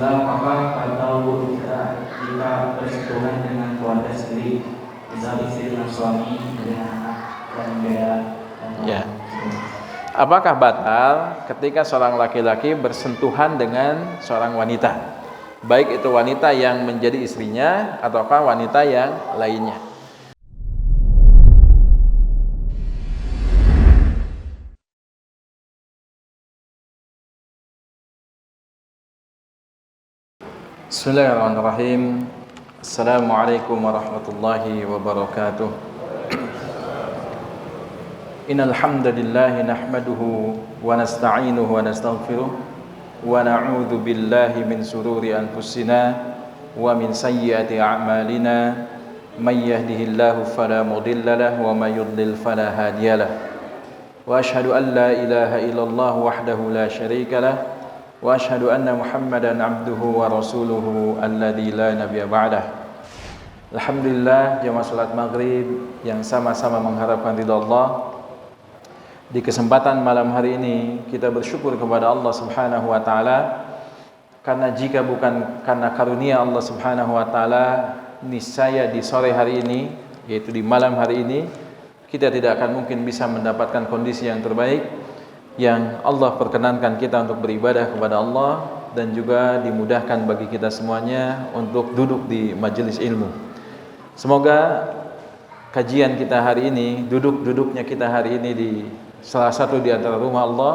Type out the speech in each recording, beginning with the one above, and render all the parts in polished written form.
apakah batal wudhu kita jika bersentuhan dengan keluarga sendiri, misal istri dengan suami, dengan anak dan beda? Ya. Apakah batal ketika seorang laki-laki bersentuhan dengan seorang wanita, baik itu wanita yang menjadi istrinya ataukah wanita yang lainnya? Bismillahirrahmanirrahim. Assalamualaikum warahmatullahi wabarakatuh. Innal hamdalillah nahmaduhu wa nasta'inuhu wa nastaghfiruh wa na'udzu billahi min shururi anfusina wa min sayyiati a'malina may yahdihillahu fala mudilla lahu wa may yudlil fala hadiyalah. Wa asyhadu an la ilaha illallah wahdahu la syarika lah wa asyhadu anna Muhammadan abduhu wa rasuluhu alladzi la nabiyya ba'dah. Alhamdulillah, jamaah salat maghrib yang sama-sama mengharapkan ridha Allah. Di kesempatan malam hari ini kita bersyukur kepada Allah Subhanahu wa taala, karena jika bukan karena karunia Allah Subhanahu wa taala, niscaya di sore hari ini, yaitu di malam hari ini, kita tidak akan mungkin bisa mendapatkan kondisi yang terbaik yang Allah perkenankan kita untuk beribadah kepada Allah, dan juga dimudahkan bagi kita semuanya untuk duduk di majelis ilmu. Semoga kajian kita hari ini, duduknya kita hari ini di salah satu di antara rumah Allah,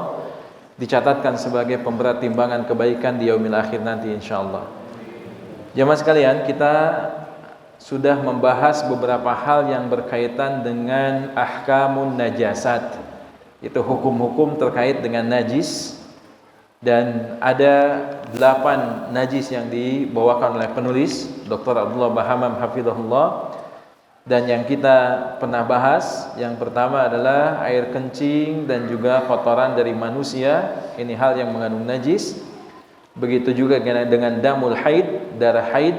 dicatatkan sebagai pemberat timbangan kebaikan di yaumil akhir nanti insyaallah. Jemaah sekalian, kita sudah membahas beberapa hal yang berkaitan dengan ahkamun najasat, itu hukum-hukum terkait dengan najis, dan ada 8 najis yang dibawakan oleh penulis Dr. Abdullah Bahamam hafizahullah. Dan yang kita pernah bahas, yang pertama adalah air kencing dan juga kotoran dari manusia, ini hal yang mengandung najis. Begitu juga dengan damul haid, darah haid,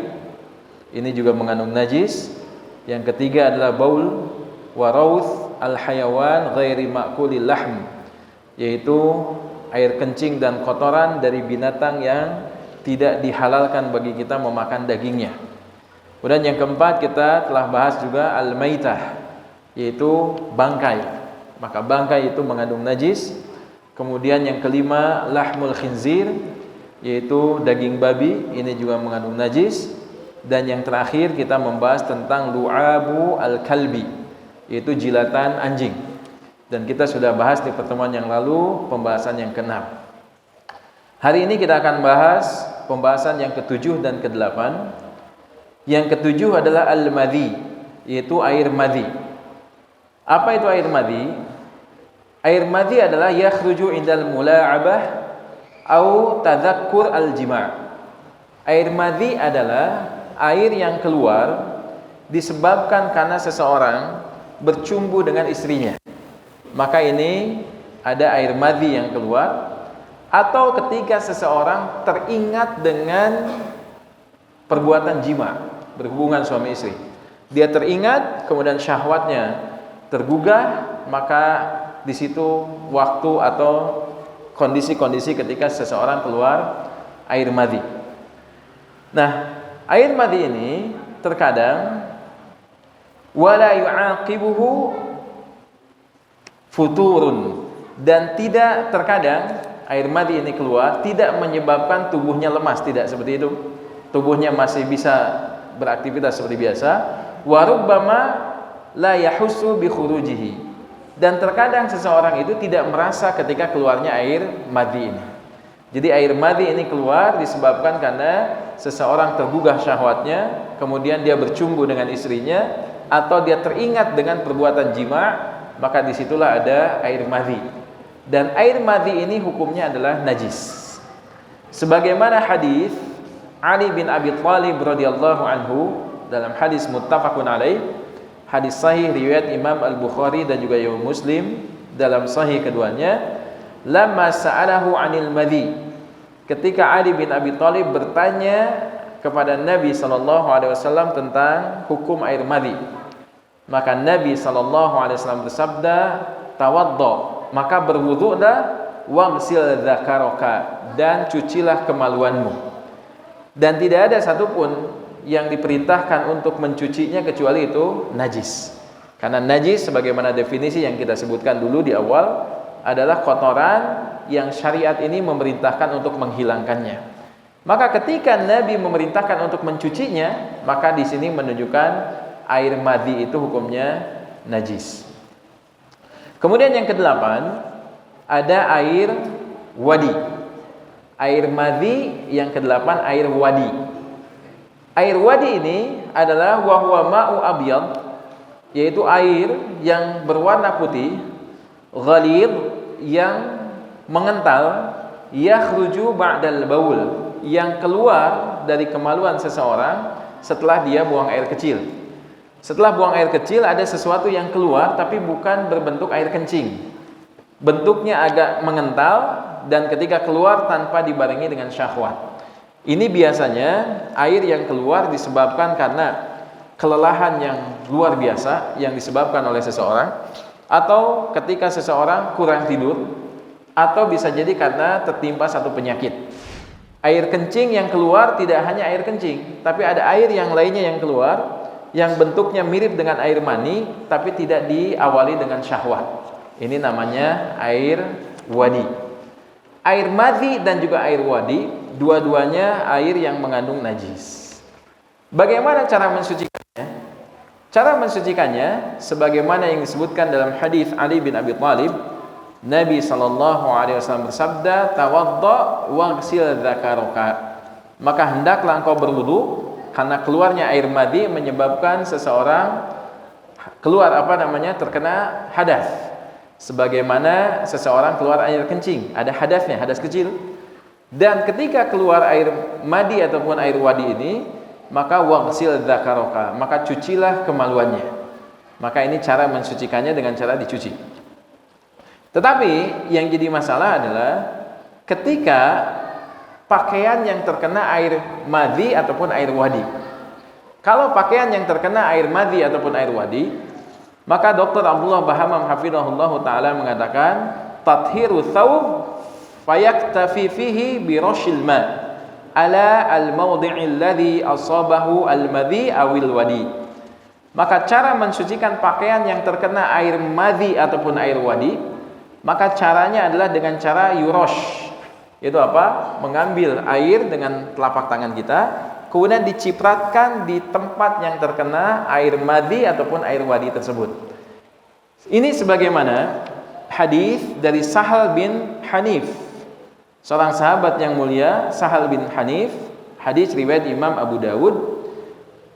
ini juga mengandung najis. Yang ketiga adalah baul wa rawth al-hayawan ghairi ma'kulil lahm, yaitu air kencing dan kotoran dari binatang yang tidak dihalalkan bagi kita memakan dagingnya. Kemudian yang keempat kita telah bahas juga al-maitah, yaitu bangkai, maka bangkai itu mengandung najis. Kemudian yang kelima lahmul khinzir, yaitu daging babi, ini juga mengandung najis. Dan yang terakhir kita membahas tentang lu'abu al-kalbi, yaitu jilatan anjing. Dan kita sudah bahas di pertemuan yang lalu pembahasan yang ke-6. Hari ini kita akan bahas pembahasan yang ke-7 dan ke-8. Yang ke-7 adalah al-madhi, yaitu air madhi. Apa itu air madhi? Air madhi adalah yakhruju indal mula'abah au tadhakkur al-jima'. Air madhi adalah air yang keluar disebabkan karena seseorang bercumbu dengan istrinya. Maka ini ada air madhi yang keluar, atau ketika seseorang teringat dengan perbuatan jima, berhubungan suami istri. Dia teringat, kemudian syahwatnya tergugah, maka di situ waktu atau kondisi-kondisi ketika seseorang keluar air madhi. Nah, air madhi ini terkadang wala yu'aqibuhu futurun, dan tidak, terkadang air madhi ini keluar tidak menyebabkan tubuhnya lemas, tidak seperti itu. Tubuhnya masih bisa beraktivitas seperti biasa. Wa rubbama la yahussu bi khurujihi, dan terkadang seseorang itu tidak merasa ketika keluarnya air madhi ini. Jadi air madhi ini keluar disebabkan karena seseorang tergugah syahwatnya, kemudian dia bercumbu dengan istrinya, atau dia teringat dengan perbuatan jima', maka disitulah ada air madhi. Dan air madhi ini hukumnya adalah najis. Sebagaimana hadis Ali bin Abi Thalib radhiyallahu anhu dalam hadis muttafaqun alaih, hadis sahih riwayat Imam Al-Bukhari dan juga Imam Muslim dalam sahih keduanya, lamma sa'alahu 'anil madhi, ketika Ali bin Abi Thalib bertanya kepada Nabi sallallahu alaihi wasallam tentang hukum air madhi, maka Nabi sallallahu alaihi wasallam bersabda, tawaddo, maka berwudu'lah, waghsil dzakaraka, dan cucilah kemaluanmu. dan tidak ada satupun yang diperintahkan untuk mencucinya kecuali itu najis. Karena najis sebagaimana definisi yang kita sebutkan dulu di awal adalah kotoran yang syariat ini memerintahkan untuk menghilangkannya. Maka ketika Nabi memerintahkan untuk mencucinya, maka di sini menunjukkan air madhi itu hukumnya najis. Kemudian yang kedelapan, ada air wadi. Air madhi yang kedelapan, air wadi. Air wadi ini adalah wahwa ma'u abyad, yaitu air yang berwarna putih, ghalid, yang mengental, yakhruju ba'dal baul, yang keluar dari kemaluan seseorang setelah dia buang air kecil. Setelah buang air kecil ada sesuatu yang keluar tapi bukan berbentuk air kencing. Bentuknya agak mengental dan ketika keluar tanpa dibarengi dengan syahwat. Ini biasanya air yang keluar disebabkan karena kelelahan yang luar biasa yang disebabkan oleh seseorang, atau ketika seseorang kurang tidur, atau bisa jadi karena tertimpa satu penyakit. Air kencing yang keluar tidak hanya air kencing, tapi ada air yang lainnya yang keluar yang bentuknya mirip dengan air mani tapi tidak diawali dengan syahwat. Ini namanya air wadi. Air madhi dan juga air wadi, dua-duanya air yang mengandung najis. Bagaimana cara mensucikannya? Cara mensucikannya sebagaimana yang disebutkan dalam hadis Ali bin Abi Thalib, Nabi SAW bersabda, tawadda waghsil dzakaroka. Maka hendaklah engkau berwudu, karena keluarnya air madhi menyebabkan seseorang terkena hadas. Sebagaimana seseorang keluar air kencing, ada hadasnya, hadas kecil. Dan ketika keluar air madhi ataupun air wadi ini, maka waghsil dzakaroka, maka cucilah kemaluannya. Maka ini cara mensucikannya dengan cara dicuci. Tetapi yang jadi masalah adalah ketika pakaian yang terkena air madhi ataupun air wadi. Kalau pakaian yang terkena air madhi ataupun air wadi, maka Dr. Abdullah Bahamam hafizahullah ta'ala mengatakan tathiru thawb fayaktafi fihi birashil ma ala al-mawdi'il ladhi asabahu al-madhi awil wadi. Maka cara mensucikan pakaian yang terkena air madhi ataupun air wadi, maka caranya adalah dengan cara yurosh. Itu apa? Mengambil air dengan telapak tangan kita, kemudian dicipratkan di tempat yang terkena air madhi ataupun air wadi tersebut. Ini sebagaimana hadis dari Sahal bin Hanif, seorang sahabat yang mulia, Sahal bin Hanif, hadis riwayat Imam Abu Dawud.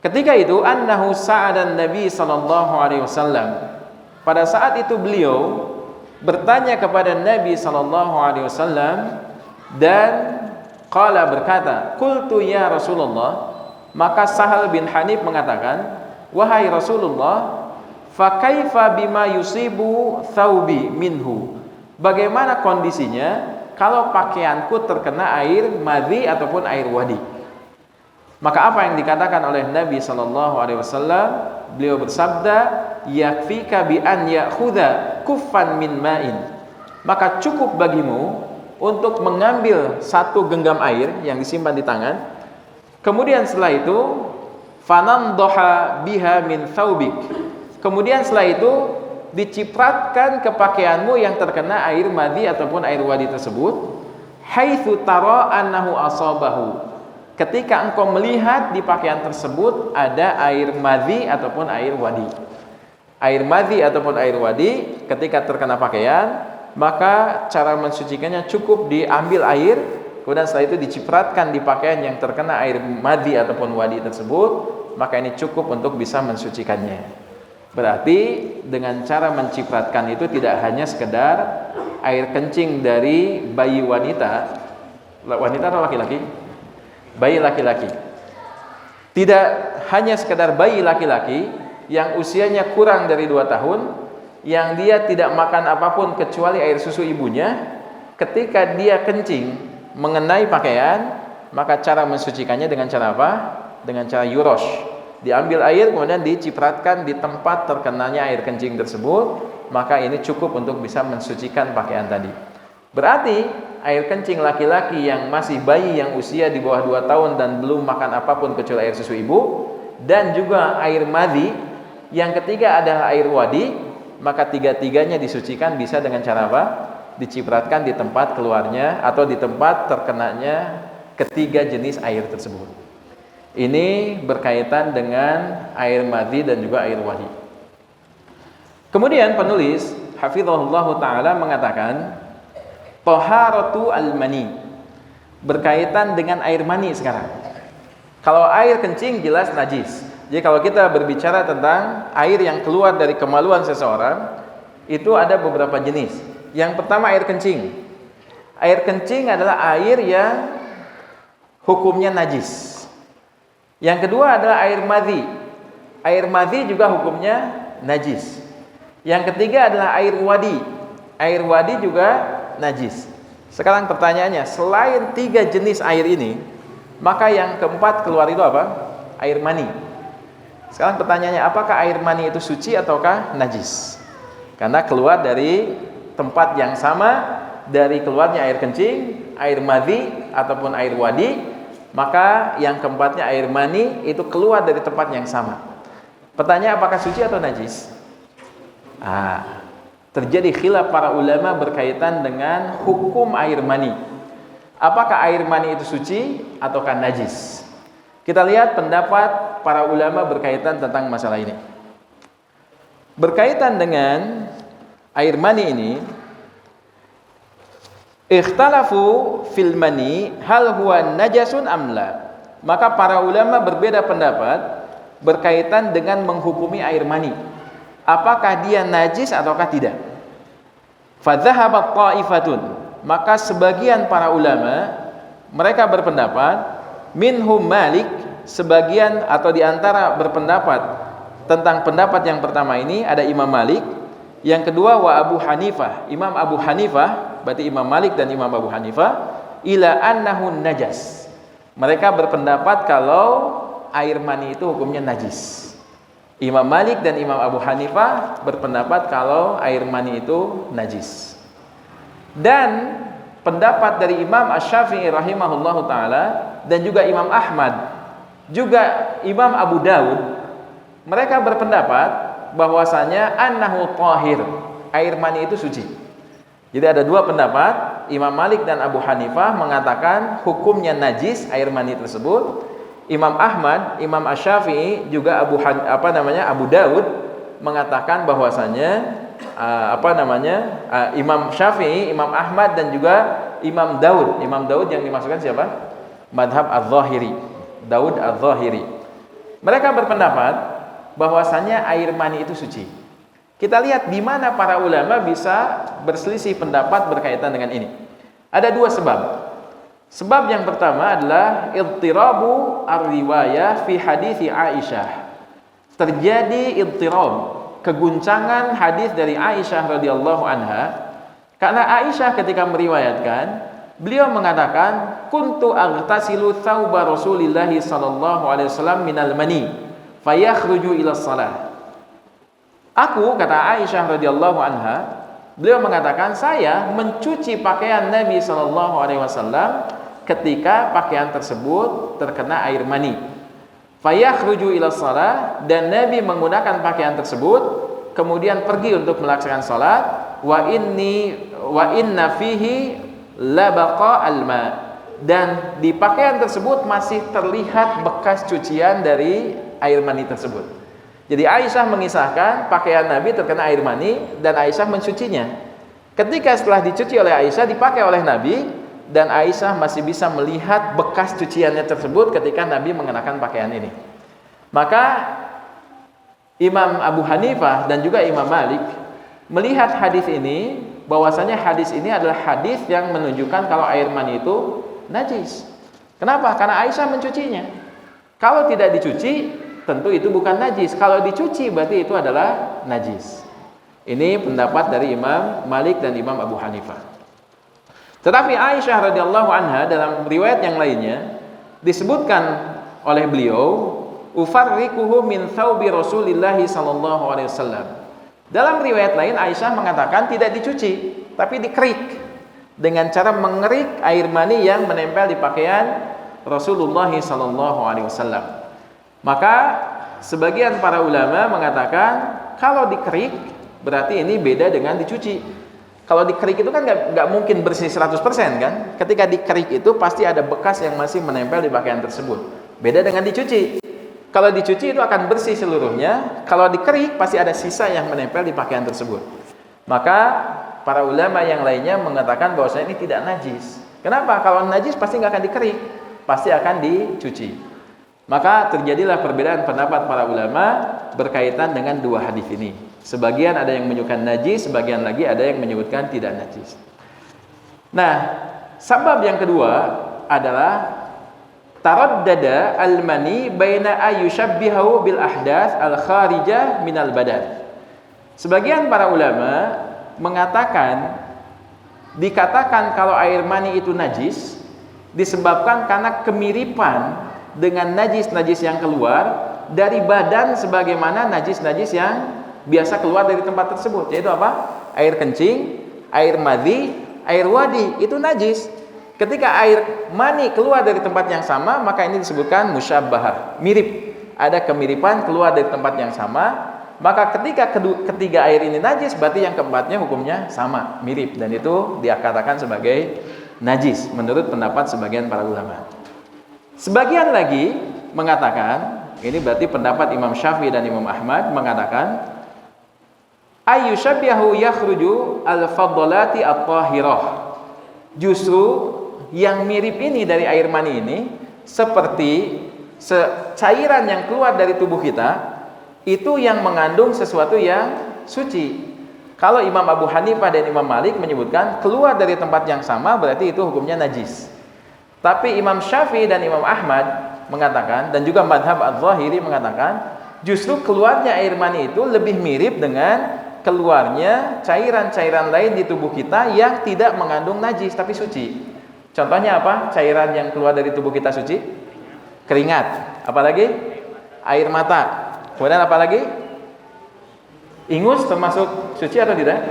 Ketika itu annahu sa'adan Nabi sallallahu alaihi wasallam. Pada saat itu beliau bertanya kepada Nabi sallallahu alaihi wasallam dan qala berkata, "Qultu ya Rasulullah." Maka Sahal bin Hanif mengatakan, "Wahai Rasulullah, fa kaifa bima yusibu thawbi minhu?" Bagaimana kondisinya kalau pakaianku terkena air madhi ataupun air wadi? Maka apa yang dikatakan oleh Nabi sallallahu alaihi wasallam? Beliau bersabda, "Yakfika bi an ya'khudha kuffan min ma'in." Maka cukup bagimu untuk mengambil satu genggam air yang disimpan di tangan. Kemudian setelah itu fanandaha biha min thawbik. Kemudian setelah itu dicipratkan ke pakaianmu yang terkena air madhi ataupun air wadi tersebut, haitsu tara annahu asabahu. Ketika engkau melihat di pakaian tersebut ada air madhi ataupun air wadi. Air madhi ataupun air wadi ketika terkena pakaian, maka cara mensucikannya cukup diambil air, kemudian setelah itu dicipratkan di pakaian yang terkena air madhi ataupun wadi tersebut, maka ini cukup untuk bisa mensucikannya. Berarti dengan cara mencipratkan itu tidak hanya sekedar air kencing dari bayi wanita atau laki-laki? Bayi laki-laki. Tidak hanya sekedar bayi laki-laki yang usianya kurang dari 2 tahun, yang dia tidak makan apapun kecuali air susu ibunya, ketika dia kencing mengenai pakaian, maka cara mensucikannya dengan cara apa? Dengan cara yurosh. Diambil air kemudian dicipratkan di tempat terkenanya air kencing tersebut, maka ini cukup untuk bisa mensucikan pakaian tadi. Berarti air kencing laki-laki yang masih bayi yang usia di bawah 2 tahun dan belum makan apapun kecuali air susu ibu, dan juga air madhi. Yang ketiga adalah air wadi, maka tiga-tiganya disucikan bisa dengan cara apa? Dicipratkan di tempat keluarnya atau di tempat terkenanya ketiga jenis air tersebut. Ini berkaitan dengan air madhi dan juga air wadi. Kemudian penulis hafizahullah ta'ala mengatakan Taharatu al-mani, berkaitan dengan air mani sekarang. Kalau air kencing jelas najis. Jadi kalau kita berbicara tentang air yang keluar dari kemaluan seseorang, itu ada beberapa jenis. Yang pertama air kencing. Air kencing adalah air yang hukumnya najis. Yang kedua adalah air madhi. Air madhi juga hukumnya najis. Yang ketiga adalah air wadi. Air wadi juga najis. Sekarang pertanyaannya, selain 3 jenis air ini, maka yang keempat keluar itu apa? Air mani. Sekarang pertanyaannya, apakah air mani itu suci ataukah najis? Karena keluar dari tempat yang sama, dari keluarnya air kencing, air madhi ataupun air wadi, maka yang keempatnya air mani itu keluar dari tempat yang sama. Pertanyaan, apakah suci atau najis? Terjadi khilaf para ulama berkaitan dengan hukum air mani. Apakah air mani itu suci ataukah najis? Kita lihat pendapat para ulama berkaitan tentang masalah ini. Berkaitan dengan air mani ini, ikhtalafu fil mani hal huwa najasun amla. Maka para ulama berbeda pendapat berkaitan dengan menghukumi air mani. Apakah dia najis ataukah tidak? Fadhahabat ta'ifatun, maka sebagian para ulama mereka berpendapat, minhum Malik, sebagian atau diantara berpendapat tentang pendapat yang pertama ini ada Imam Malik, yang kedua wa Abu Hanifah, Imam Abu Hanifah, berarti Imam Malik dan Imam Abu Hanifah, ila annahu najas. Mereka berpendapat kalau air mani itu hukumnya najis. Imam Malik dan Imam Abu Hanifah berpendapat kalau air mani itu najis. Dan pendapat dari Imam Asy-Syafi'i rahimahullahu taala dan juga Imam Ahmad, juga Imam Abu Daud, mereka berpendapat bahwasanya annahu tahir, air mani itu suci. Jadi ada 2 pendapat, Imam Malik dan Abu Hanifah mengatakan hukumnya najis air mani tersebut. Imam Ahmad, Imam Asy-Syafi'i juga Abu Daud mengatakan bahwasanya Imam Syafi'i, Imam Ahmad dan juga Imam Daud. Imam Daud yang dimasukkan siapa? Madhab Az-Zahiri, Daud Az-Zahiri. Mereka berpendapat bahwasanya air mani itu suci. Kita lihat di mana para ulama bisa berselisih pendapat berkaitan dengan ini. Ada 2 sebab. Sebab yang pertama adalah idtirabu ar-riwayah fi hadithi Aisyah. Terjadi idtirab, keguncangan hadis dari Aisyah radhiyallahu anha. Karena Aisyah ketika meriwayatkan, beliau mengatakan, kuntu aghtasilu thawba Rasulillah sallallahu alaihi wasallam minal mani fayakhruju ila shalah. Aku, kata Aisyah radhiyallahu anha, beliau mengatakan, saya mencuci pakaian Nabi sallallahu alaihi wasallam ketika pakaian tersebut terkena air mani. Fayakhruju ila shalah, dan Nabi menggunakan pakaian tersebut kemudian pergi untuk melaksanakan salat. Wa inna fihi labaqa alma, dan di pakaian tersebut masih terlihat bekas cucian dari air mani tersebut. Jadi Aisyah mengisahkan pakaian Nabi terkena air mani dan Aisyah mencucinya. Ketika setelah dicuci oleh Aisyah dipakai oleh Nabi, dan Aisyah masih bisa melihat bekas cuciannya tersebut ketika Nabi mengenakan pakaian ini. Maka Imam Abu Hanifah dan juga Imam Malik melihat hadis ini, bahwasanya hadis ini adalah hadis yang menunjukkan kalau air mani itu najis. Kenapa? Karena Aisyah mencucinya. Kalau tidak dicuci, tentu itu bukan najis. Kalau dicuci, berarti itu adalah najis. Ini pendapat dari Imam Malik dan Imam Abu Hanifah. Tetapi Aisyah radhiyallahu anha dalam riwayat yang lainnya disebutkan oleh beliau, ufarriquhu min thawbi Rasulillah sallallahu alaihi wasallam. Dalam riwayat lain Aisyah mengatakan tidak dicuci, tapi dikerik. dengan cara mengerik air mani yang menempel di pakaian Rasulullah SAW. Maka sebagian para ulama mengatakan kalau dikerik berarti ini beda dengan dicuci. Kalau dikerik itu kan nggak mungkin bersih 100% kan? Ketika dikerik itu pasti ada bekas yang masih menempel di pakaian tersebut. Beda dengan dicuci. Kalau dicuci itu akan bersih seluruhnya. Kalau dikerik pasti ada sisa yang menempel di pakaian tersebut. Maka para ulama yang lainnya mengatakan bahwasanya ini tidak najis. Kenapa? Kalau najis pasti nggak akan dikerik, pasti akan dicuci. Maka terjadilah perbedaan pendapat para ulama berkaitan dengan dua hadis ini. Sebagian ada yang menyebutkan najis, sebagian lagi ada yang menyebutkan tidak najis. Nah, sebab yang kedua adalah taraddada al-mani baina ayyushabbihahu bil ahdath al-kharijah minal badan. Sebagian para ulama dikatakan kalau air mani itu najis disebabkan karena kemiripan dengan najis-najis yang keluar dari badan sebagaimana najis-najis yang biasa keluar dari tempat tersebut, yaitu apa? Air kencing, air madhi, air wadi, itu najis. Ketika air mani keluar dari tempat yang sama, maka ini disebutkan musyabbahah, mirip. Ada kemiripan keluar dari tempat yang sama, maka ketika ketiga air ini najis, berarti yang keempatnya hukumnya sama, mirip, dan itu dikatakan sebagai najis menurut pendapat sebagian para ulama. Sebagian lagi mengatakan, ini berarti pendapat Imam Syafi'i dan Imam Ahmad mengatakan ayyushabbihu yakhruju al-fadlati at-tahirah. Justru yang mirip ini dari air mani ini seperti cairan yang keluar dari tubuh kita itu yang mengandung sesuatu yang suci. Kalau Imam Abu Hanifah dan Imam Malik menyebutkan keluar dari tempat yang sama berarti itu hukumnya najis. Tapi Imam Syafi'i dan Imam Ahmad mengatakan, dan juga madhab Adz-Dzahiri mengatakan, justru keluarnya air mani itu lebih mirip dengan keluarnya cairan-cairan lain di tubuh kita yang tidak mengandung najis tapi suci. Contohnya apa? Cairan yang keluar dari tubuh kita suci? Keringat. Apalagi? Air mata. Kemudian apalagi? Ingus termasuk suci atau tidak?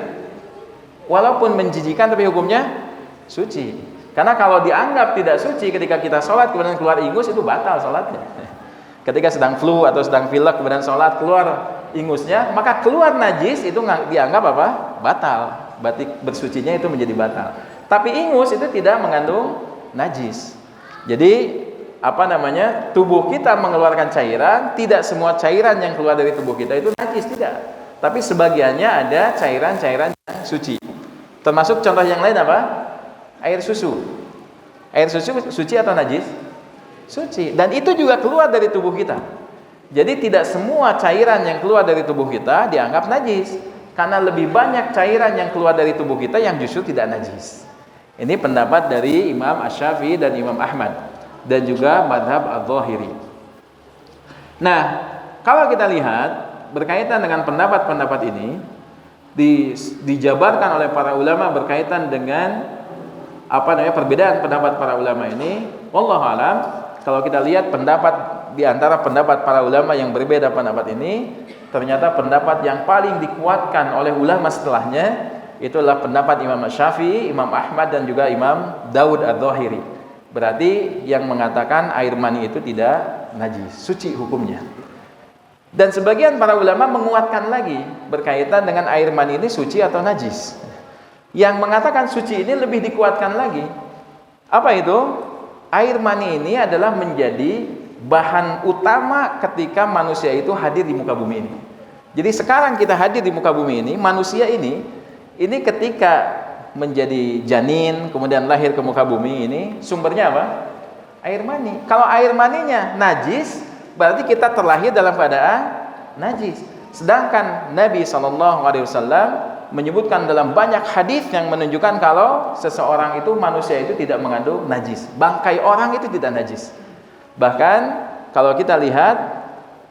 Walaupun menjijikan tapi hukumnya suci. Karena kalau dianggap tidak suci ketika kita sholat kemudian keluar ingus, itu batal sholatnya. Ketika sedang flu atau sedang pilek kemudian sholat keluar ingusnya, maka keluar najis itu dianggap apa? Batal. Berarti bersucinya itu menjadi batal. Tapi ingus itu tidak mengandung najis. Jadi tubuh kita mengeluarkan cairan, tidak semua cairan yang keluar dari tubuh kita itu najis, tidak. Tapi sebagiannya ada cairan-cairan yang suci. Termasuk contoh yang lain apa? Air susu. Air susu suci atau najis? Suci. Dan itu juga keluar dari tubuh kita. Jadi tidak semua cairan yang keluar dari tubuh kita dianggap najis, karena lebih banyak cairan yang keluar dari tubuh kita yang justru tidak najis. Ini pendapat dari Imam Asy-Syafi'i dan Imam Ahmad dan juga madhab Adz-Dzahiri. Nah, kalau kita lihat berkaitan dengan pendapat-pendapat ini dijabarkan oleh para ulama berkaitan dengan perbedaan pendapat para ulama ini. Wallahu alam, kalau kita lihat pendapat di antara pendapat para ulama yang berbeda pendapat ini, ternyata pendapat yang paling dikuatkan oleh ulama setelahnya itulah pendapat Imam Syafi'i, Imam Ahmad dan juga Imam Daud Adz-Dzahiri. Berarti yang mengatakan air mani itu tidak najis, suci hukumnya. Dan sebagian para ulama menguatkan lagi berkaitan dengan air mani ini suci atau najis. Yang mengatakan suci ini lebih dikuatkan lagi. Apa itu? Air mani ini adalah menjadi bahan utama ketika manusia itu hadir di muka bumi ini. Jadi sekarang kita hadir di muka bumi ini, manusia ini ketika menjadi janin kemudian lahir ke muka bumi ini, sumbernya apa? Air mani. Kalau air maninya najis, berarti kita terlahir dalam keadaan najis. Sedangkan Nabi SAW menyebutkan dalam banyak hadis yang menunjukkan kalau seseorang itu, manusia itu tidak mengandung najis. Bangkai orang itu tidak najis. Bahkan kalau kita lihat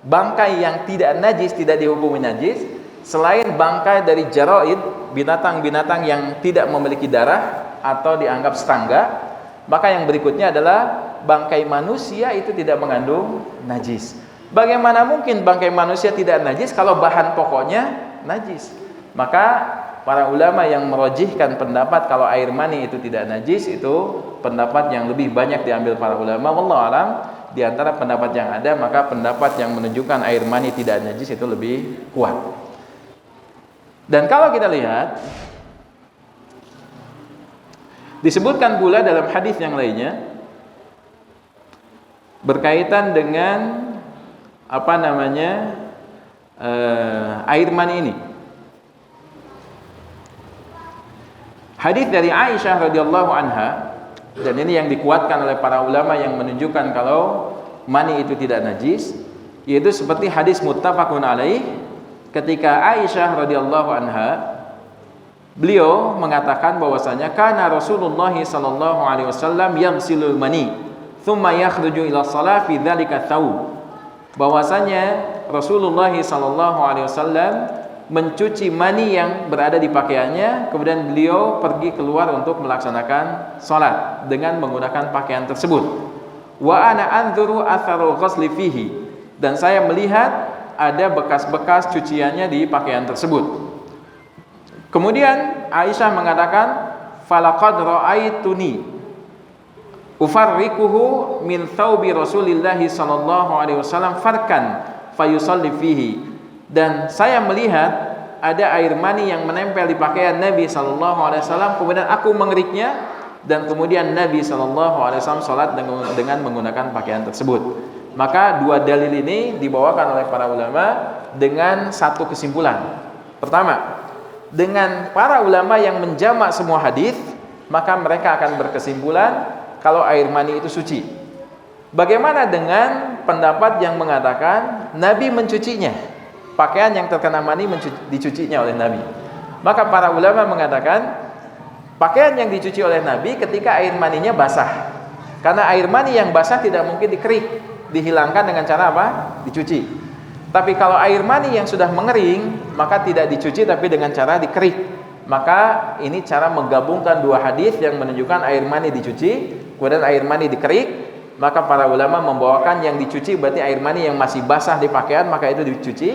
bangkai yang tidak najis, tidak dihukumi najis, selain bangkai dari jaraid, binatang-binatang yang tidak memiliki darah atau dianggap serangga, maka yang berikutnya adalah bangkai manusia itu tidak mengandung najis. Bagaimana mungkin bangkai manusia tidak najis kalau bahan pokoknya najis? Maka para ulama yang merojihkan pendapat kalau air mani itu tidak najis, itu pendapat yang lebih banyak diambil para ulama. Wallahu alam, di antara pendapat yang ada, maka pendapat yang menunjukkan air mani tidak najis itu lebih kuat. Dan kalau kita lihat, disebutkan pula dalam hadis yang lainnya berkaitan dengan air mani ini. Hadis dari Aisyah radhiyallahu anha, dan ini yang dikuatkan oleh para ulama yang menunjukkan kalau mani itu tidak najis, yaitu seperti hadis muttafaqun alaih, ketika Aisyah radhiyallahu anha, beliau mengatakan bahwasanya kana Rasulullah sallallahu alaihi wasallam yaghsilul mani thumma yakhruju ila shalah fi dzalika thawb, bahwasanya Rasulullah sallallahu alaihi wasallam mencuci mani yang berada di pakaiannya, kemudian beliau pergi keluar untuk melaksanakan salat dengan menggunakan pakaian tersebut. Wa ana anzuru atharu ghusli fihi, dan saya melihat ada bekas-bekas cuciannya di pakaian tersebut. Kemudian Aisyah mengatakan, falaqad ra'aituni ufarriquhu min thawbi Rasulillah sallallahu alaihi wasallam farkan fayusalli fihi, dan saya melihat ada air mani yang menempel di pakaian Nabi sallallahu alaihi wasallam, kemudian aku mengeriknya, dan kemudian Nabi sallallahu alaihi wasallam salat dengan menggunakan pakaian tersebut. Maka dua dalil ini dibawakan oleh para ulama dengan satu kesimpulan. Pertama, dengan para ulama yang menjamak semua hadis, maka mereka akan berkesimpulan kalau air mani itu suci. Bagaimana dengan pendapat yang mengatakan Nabi mencucinya, pakaian yang terkena mani dicucinya oleh Nabi? Maka para ulama mengatakan pakaian yang dicuci oleh Nabi ketika air maninya basah, karena air mani yang basah tidak mungkin dikerik, dihilangkan dengan cara apa? Dicuci. Tapi kalau air mani yang sudah mengering, maka tidak dicuci tapi dengan cara dikerik. Maka ini cara menggabungkan dua hadis yang menunjukkan air mani dicuci, kemudian air mani dikerik. Maka para ulama membawakan yang dicuci berarti air mani yang masih basah di pakaian, maka itu dicuci,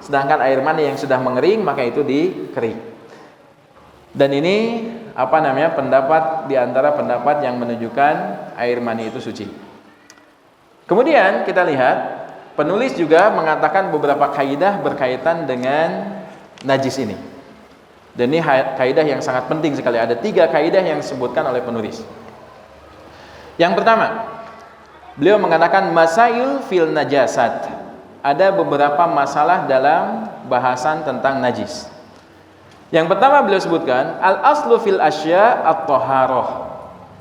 sedangkan air mani yang sudah mengering maka itu dikerik. Dan ini pendapat di antara pendapat yang menunjukkan air mani itu suci. Kemudian kita lihat penulis juga mengatakan beberapa kaidah berkaitan dengan najis ini. Dan ini kaidah yang sangat penting sekali. Ada 3 kaidah yang disebutkan oleh penulis. Yang pertama, beliau mengatakan masail fil najasat. Ada beberapa masalah dalam bahasan tentang najis. Yang pertama beliau sebutkan al-aslu fil asya at-taharah.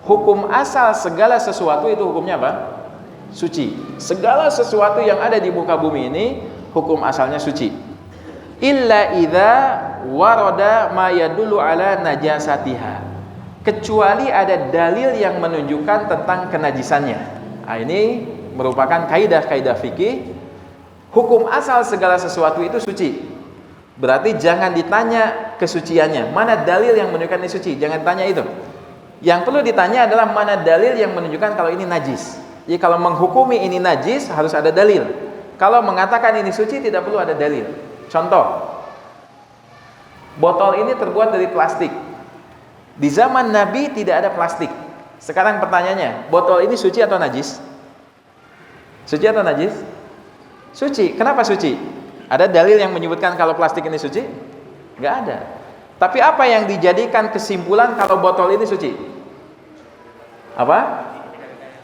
Hukum asal segala sesuatu itu hukumnya apa? Suci. Segala sesuatu yang ada di muka bumi ini hukum asalnya suci. Illa idza warada ma yadullu ala najasatiha. Kecuali ada dalil yang menunjukkan tentang kenajisannya. Nah, ini merupakan kaidah-kaidah fikih. Hukum asal segala sesuatu itu suci. Berarti jangan ditanya kesuciannya. Mana dalil yang menunjukkan ini suci? Jangan tanya itu. Yang perlu ditanya adalah mana dalil yang menunjukkan kalau ini najis. Jadi kalau menghukumi ini najis harus ada dalil. Kalau mengatakan ini suci tidak perlu ada dalil. Contoh, botol ini terbuat dari plastik. Di zaman Nabi tidak ada plastik. Sekarang pertanyaannya, botol ini suci atau najis? Suci atau najis? Suci. Kenapa suci? Ada dalil yang menyebutkan kalau plastik ini suci? Enggak ada. Tapi apa yang dijadikan kesimpulan kalau botol ini suci? Apa?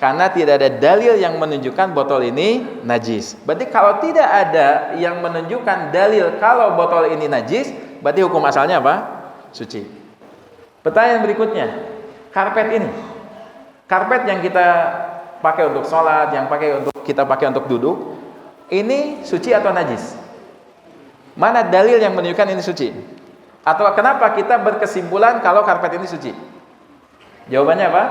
Karena tidak ada dalil yang menunjukkan botol ini najis. Berarti kalau tidak ada yang menunjukkan dalil kalau botol ini najis, berarti hukum asalnya apa? Suci. Pertanyaan berikutnya, karpet ini. Karpet yang kita pakai untuk sholat, yang kita pakai untuk duduk, ini suci atau najis? Mana dalil yang menunjukkan ini suci? Atau kenapa kita berkesimpulan kalau karpet ini suci? Jawabannya apa?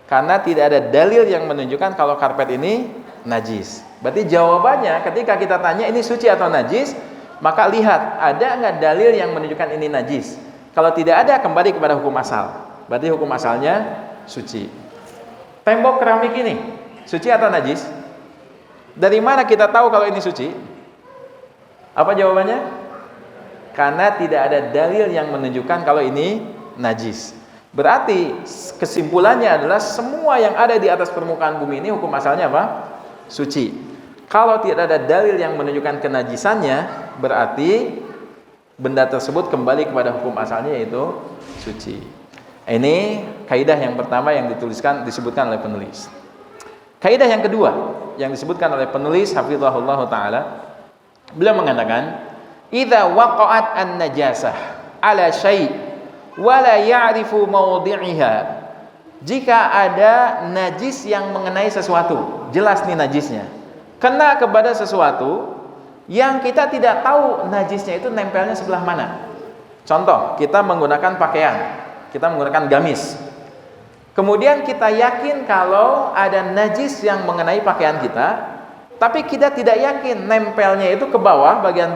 Karena tidak ada dalil yang menunjukkan kalau karpet ini najis. Berarti jawabannya ketika kita tanya ini suci atau najis, maka lihat ada nggak dalil yang menunjukkan ini najis. Kalau tidak ada, kembali kepada hukum asal. Berarti hukum asalnya suci. Tembok keramik ini suci atau najis? Dari mana kita tahu kalau ini suci? Apa jawabannya? Karena tidak ada dalil yang menunjukkan kalau ini najis. Berarti kesimpulannya adalah semua yang ada di atas permukaan bumi ini hukum asalnya apa? Suci. Kalau tidak ada dalil yang menunjukkan kenajisannya, berarti benda tersebut kembali kepada hukum asalnya, yaitu suci. Ini kaidah yang pertama yang disebutkan oleh penulis. Kaidah yang kedua yang disebutkan oleh penulis hafizahullah taala, beliau mengatakan, "Idza waqa'at an-najasah 'ala syai' wa la ya'rifu mawdi'iha." Jika ada najis yang mengenai sesuatu, jelas nih najisnya, kena kepada sesuatu yang kita tidak tahu najisnya itu nempelnya sebelah mana. Contoh, kita menggunakan pakaian, kita menggunakan gamis. Kemudian kita yakin kalau ada najis yang mengenai pakaian kita, tapi kita tidak yakin nempelnya itu ke bawah, bagian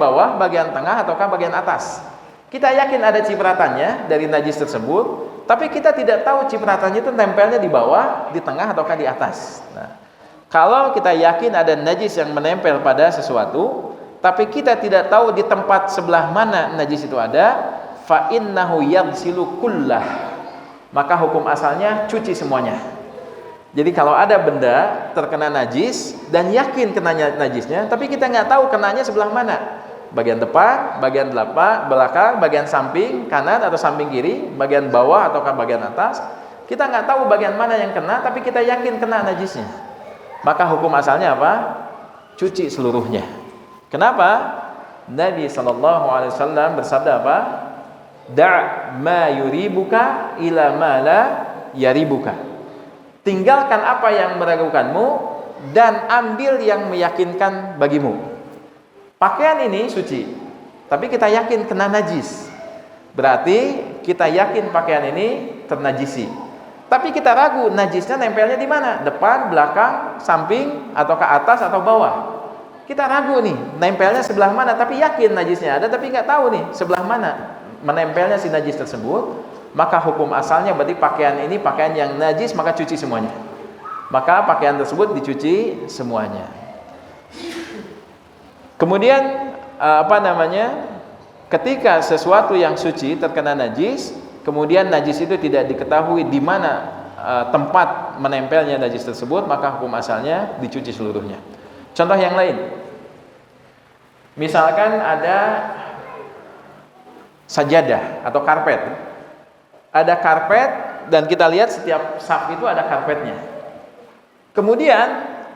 tengah, ataukah bagian atas. Kita yakin ada cipratannya dari najis tersebut, tapi kita tidak tahu cipratannya itu nempelnya di bawah, di tengah, ataukah di atas. Nah, kalau kita yakin ada najis yang menempel pada sesuatu, tapi kita tidak tahu di tempat sebelah mana najis itu ada, fa innahu yaghsilu kullah. Maka hukum asalnya cuci semuanya. Jadi kalau ada benda terkena najis dan yakin kenanya najisnya, tapi kita nggak tahu kenanya sebelah mana, bagian depan, bagian belakang, bagian samping kanan atau samping kiri, bagian bawah ataukah bagian atas, kita nggak tahu bagian mana yang kena, tapi kita yakin kena najisnya, maka hukum asalnya apa? Cuci seluruhnya. Kenapa? Nabi SAW bersabda apa? Da' ma yuribuka ila ma la yaribuka. Tinggalkan apa yang meragukanmu dan ambil yang meyakinkan bagimu. Pakaian ini suci, tapi kita yakin kena najis. Berarti kita yakin pakaian ini ternajisi. Tapi kita ragu najisnya nempelnya di mana? Depan, belakang, samping, atau ke atas atau bawah. Kita ragu nih, nempelnya sebelah mana, tapi yakin najisnya ada, tapi nggak tahu nih sebelah mana menempelnya si najis tersebut. Maka hukum asalnya berarti pakaian ini pakaian yang najis, maka cuci semuanya. Maka pakaian tersebut dicuci semuanya. Kemudian ketika sesuatu yang suci terkena najis, kemudian najis itu tidak diketahui di mana tempat menempelnya najis tersebut, maka hukum asalnya dicuci seluruhnya. Contoh yang lain, misalkan ada sajadah atau karpet. Ada karpet dan kita lihat setiap saf itu ada karpetnya. Kemudian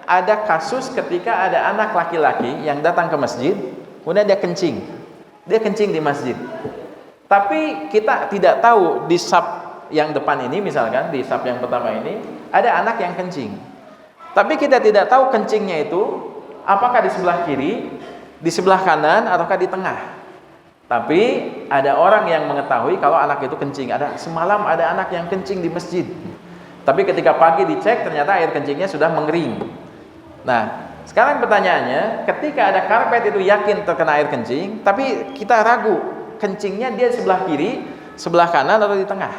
ada kasus ketika ada anak laki-laki yang datang ke masjid, kemudian dia kencing. Dia kencing di masjid. Tapi kita tidak tahu di saf yang depan ini, misalkan di saf yang pertama ini ada anak yang kencing. Tapi kita tidak tahu kencingnya itu apakah di sebelah kiri, di sebelah kanan, ataukah di tengah. Tapi ada orang yang mengetahui kalau anak itu kencing. Semalam ada anak yang kencing di masjid. Tapi ketika pagi dicek ternyata air kencingnya sudah mengering. Nah, sekarang pertanyaannya, ketika ada karpet itu yakin terkena air kencing, tapi kita ragu kencingnya dia sebelah kiri, sebelah kanan atau di tengah.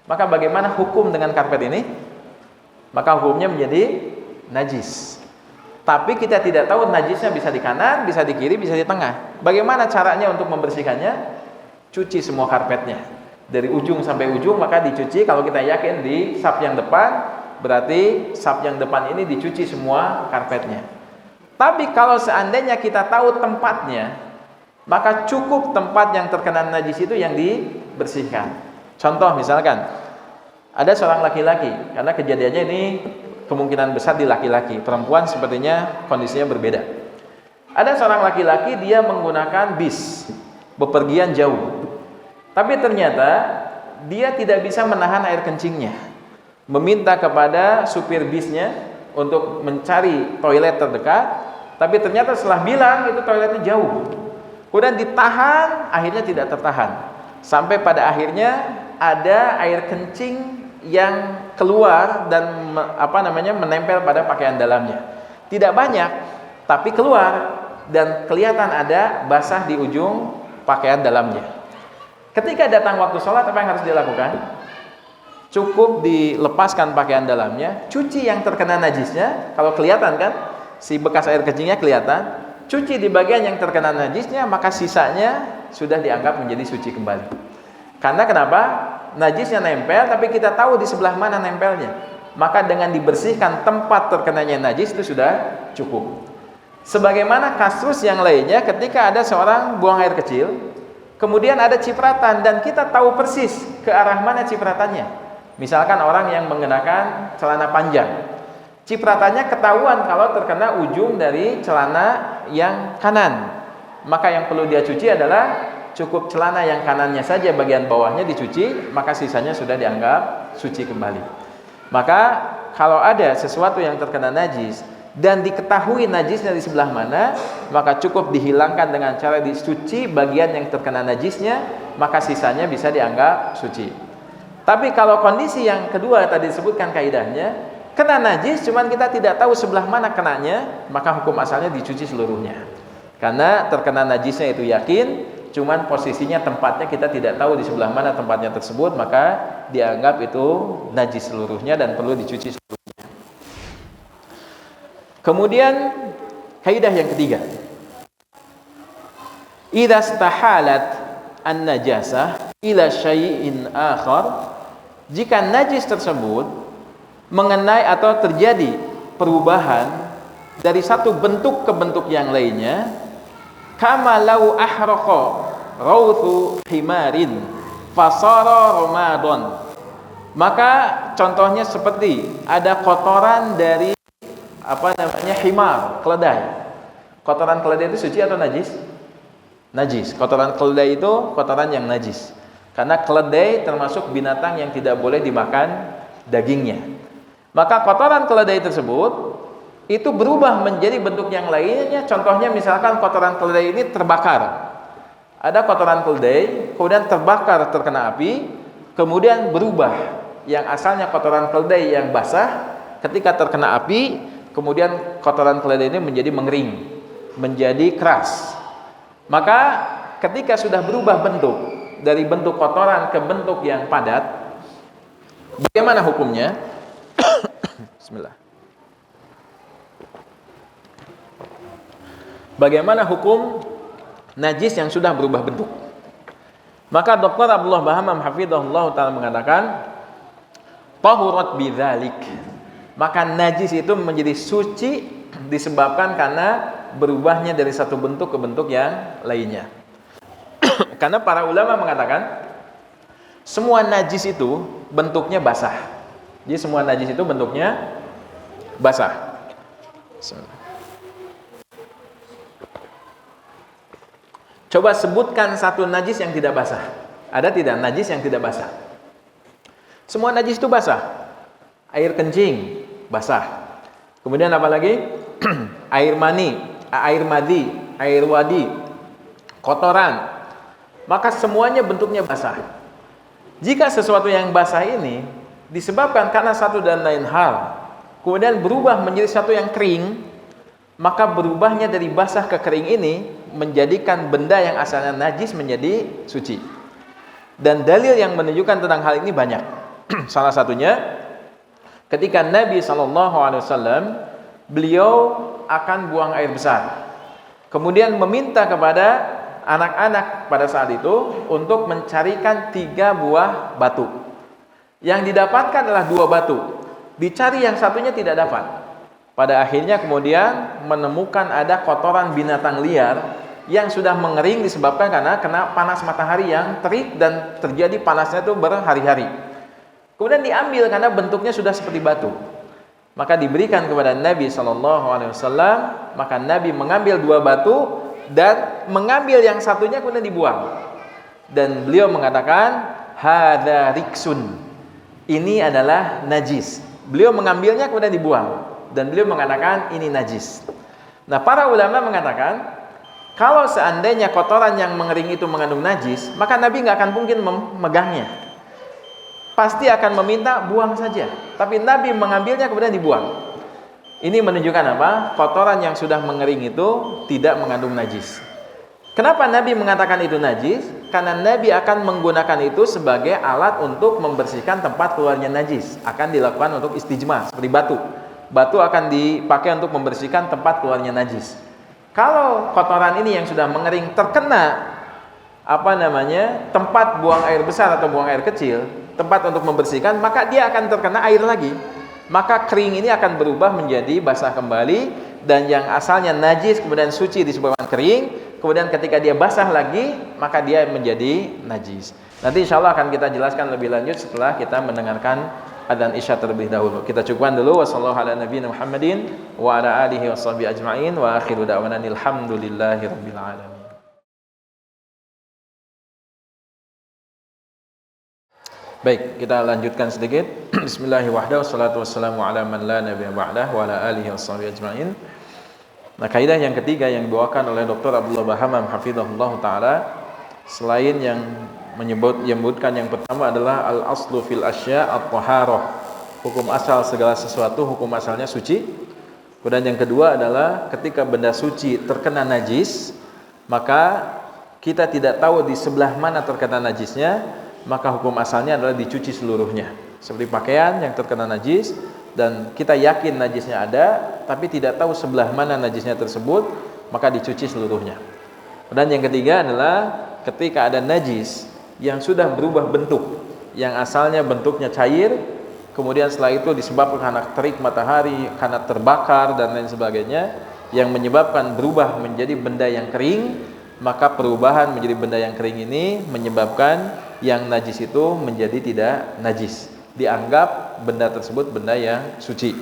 Maka bagaimana hukum dengan karpet ini? Maka hukumnya menjadi najis. Tapi kita tidak tahu najisnya bisa di kanan, bisa di kiri, bisa di tengah. Bagaimana caranya untuk membersihkannya? Cuci semua karpetnya dari ujung sampai ujung, maka dicuci. Kalau kita yakin di saf yang depan, berarti saf yang depan ini dicuci semua karpetnya. Tapi kalau seandainya kita tahu tempatnya, maka cukup tempat yang terkena najis itu yang dibersihkan. Contoh misalkan ada seorang laki-laki, karena kejadiannya ini kemungkinan besar di laki-laki, perempuan sepertinya kondisinya berbeda. Ada seorang laki-laki, dia menggunakan bis, bepergian jauh. Tapi ternyata dia tidak bisa menahan air kencingnya. Meminta kepada supir bisnya untuk mencari toilet terdekat, tapi ternyata setelah bilang itu toiletnya jauh. Kemudian ditahan, akhirnya tidak tertahan. Sampai pada akhirnya ada air kencing yang keluar dan menempel pada pakaian dalamnya. Tidak banyak, tapi keluar dan kelihatan ada basah di ujung pakaian dalamnya. Ketika datang waktu sholat, apa yang harus dilakukan? Cukup dilepaskan pakaian dalamnya, cuci yang terkena najisnya. Kalau kelihatan kan, si bekas air kencingnya kelihatan, cuci di bagian yang terkena najisnya, maka sisanya sudah dianggap menjadi suci kembali. Karena kenapa? Najisnya nempel, tapi kita tahu di sebelah mana nempelnya. Maka dengan dibersihkan tempat terkenanya najis itu sudah cukup. Sebagaimana kasus yang lainnya, ketika ada seorang buang air kecil, kemudian ada cipratan dan kita tahu persis ke arah mana cipratannya. Misalkan orang yang mengenakan celana panjang, cipratannya ketahuan kalau terkena ujung dari celana yang kanan. Maka yang perlu dia cuci adalah cukup celana yang kanannya saja, bagian bawahnya dicuci, maka sisanya sudah dianggap suci kembali. Maka kalau ada sesuatu yang terkena najis dan diketahui najisnya di sebelah mana, maka cukup dihilangkan dengan cara dicuci bagian yang terkena najisnya, maka sisanya bisa dianggap suci. Tapi kalau kondisi yang kedua tadi disebutkan kaidahnya, kena najis cuman kita tidak tahu sebelah mana kenanya, maka hukum asalnya dicuci seluruhnya. Karena terkena najisnya itu yakin, cuman posisinya tempatnya kita tidak tahu di sebelah mana tempatnya tersebut, maka dianggap itu najis seluruhnya dan perlu dicuci seluruhnya. Kemudian kaidah yang ketiga, idza istahalat an-najasah ila syai'in akhar, jika najis tersebut mengenai atau terjadi perubahan dari satu bentuk ke bentuk yang lainnya, kama lau ahraqa rawthu himarin fasara ramadhan, maka contohnya seperti ada kotoran dari himar, keledai. Kotoran keledai itu suci atau najis? Najis. Kotoran keledai itu kotoran yang najis, karena keledai termasuk binatang yang tidak boleh dimakan dagingnya. Maka kotoran keledai tersebut itu berubah menjadi bentuk yang lainnya. Contohnya misalkan kotoran keledai ini terbakar. Ada kotoran keledai kemudian terbakar terkena api, kemudian berubah. Yang asalnya kotoran keledai yang basah, ketika terkena api, kemudian kotoran keledai ini menjadi mengering, menjadi keras. Maka ketika sudah berubah bentuk dari bentuk kotoran ke bentuk yang padat, bagaimana hukumnya? Bismillah. Bagaimana hukum najis yang sudah berubah bentuk? Maka Dr. Abdullah Bahamam hafizahullah ta'ala mengatakan, tahurat bidzalik, maka najis itu menjadi suci disebabkan karena berubahnya dari satu bentuk ke bentuk yang lainnya. Karena para ulama mengatakan semua najis itu bentuknya basah. Jadi semua najis itu bentuknya basah. Coba sebutkan satu najis yang tidak basah. Ada tidak najis yang tidak basah? Semua najis itu basah. Air kencing basah. Kemudian apa lagi? Air mani, air madi, air wadi, kotoran. Maka semuanya bentuknya basah. Jika sesuatu yang basah ini disebabkan karena satu dan lain hal, kemudian berubah menjadi satu yang kering, maka berubahnya dari basah ke kering ini menjadikan benda yang asalnya najis menjadi suci. Dan dalil yang menunjukkan tentang hal ini banyak. Salah satunya ketika Nabi SAW beliau akan buang air besar, kemudian meminta kepada anak-anak pada saat itu untuk mencarikan 3 buah batu. Yang didapatkan adalah 2 batu, dicari yang satunya tidak dapat. Pada akhirnya kemudian menemukan ada kotoran binatang liar yang sudah mengering disebabkan karena kena panas matahari yang terik dan terjadi panasnya itu berhari-hari. Kemudian diambil karena bentuknya sudah seperti batu. Maka diberikan kepada Nabi SAW. Maka Nabi mengambil 2 batu dan mengambil yang satunya kemudian dibuang. Dan beliau mengatakan, hadza riksun, ini adalah najis. Beliau mengambilnya kemudian dibuang. Dan beliau mengatakan ini najis. Nah, para ulama mengatakan kalau seandainya kotoran yang mengering itu mengandung najis, maka Nabi nggak akan mungkin memegangnya. Pasti akan meminta buang saja. Tapi Nabi mengambilnya kemudian dibuang. Ini menunjukkan apa? Kotoran yang sudah mengering itu tidak mengandung najis. Kenapa Nabi mengatakan itu najis? Karena Nabi akan menggunakan itu sebagai alat untuk membersihkan tempat keluarnya najis. Akan dilakukan untuk istijmar seperti batu. Batu akan dipakai untuk membersihkan tempat keluarnya najis. Kalau kotoran ini yang sudah mengering terkena tempat buang air besar atau buang air kecil, tempat untuk membersihkan, maka dia akan terkena air lagi. Maka kering ini akan berubah menjadi basah kembali, dan yang asalnya najis kemudian suci disebabkan kering, kemudian ketika dia basah lagi maka dia menjadi najis. Nanti insya Allah akan kita jelaskan lebih lanjut setelah kita mendengarkan adzan isya terlebih dahulu. Kita cukupkan dulu. Wassallallahu ala nabiyina Muhammadin wa ala alihi washabbihi ajma'in wa akhiru da'wana alhamdulillahi rabbil alamin. Baik, kita lanjutkan sedikit. Bismillahirrahmanirrahim. Wassalatu wassalamu ala man la nabiyya ba'dah wa ala alihi washabbihi ajma'in. Nah, kaidah yang ketiga yang dibawakan oleh Dr. Abdullah Bahamam hafizahullah taala, selain yang menyebutkan yang pertama adalah al-aslu fil asya' at-taharah. Hukum asal segala sesuatu, hukum asalnya suci. Kemudian yang kedua adalah ketika benda suci terkena najis, maka kita tidak tahu di sebelah mana terkena najisnya, maka hukum asalnya adalah dicuci seluruhnya. Seperti pakaian yang terkena najis dan kita yakin najisnya ada tapi tidak tahu sebelah mana najisnya tersebut, maka dicuci seluruhnya. Dan yang ketiga adalah ketika ada najis yang sudah berubah bentuk, yang asalnya bentuknya cair, kemudian setelah itu disebabkan karena terik matahari, karena terbakar dan lain sebagainya, yang menyebabkan berubah menjadi benda yang kering, maka perubahan menjadi benda yang kering ini menyebabkan yang najis itu menjadi tidak najis, dianggap benda tersebut benda yang suci.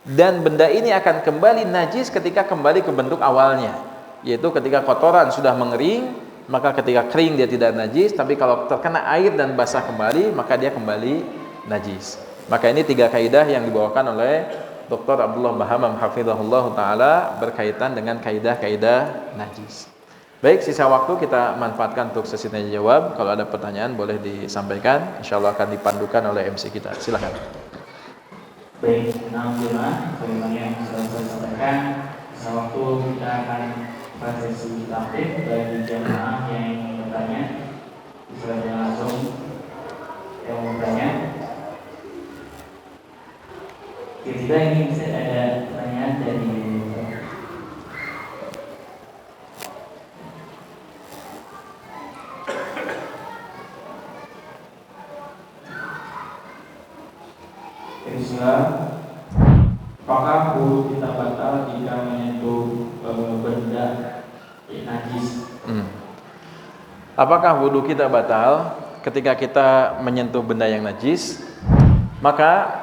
Dan benda ini akan kembali najis ketika kembali ke bentuk awalnya, yaitu ketika kotoran sudah mengering, maka ketika kering dia tidak najis, tapi kalau terkena air dan basah kembali, maka dia kembali najis. Maka ini 3 kaidah yang dibawakan oleh Dr. Abdullah Bahamam hafizahullah taala berkaitan dengan kaidah-kaidah najis. Baik, sisa waktu kita manfaatkan untuk sesi tanya jawab. Kalau ada pertanyaan boleh disampaikan. Insyaallah akan dipandukan oleh MC kita. Silakan. Baik, alhamdulillah, sebagaimana yang sudah saya sampaikan, sisa waktu kita akan pada sesi taklim bagi jamaah yang ingin bertanya. Silakan langsung yang mau bertanya. Ketika ini bisa ada pertanyaan dari apakah wudhu kita batal jika menyentuh benda najis? Apakah wudhu kita batal ketika kita menyentuh benda yang najis? Maka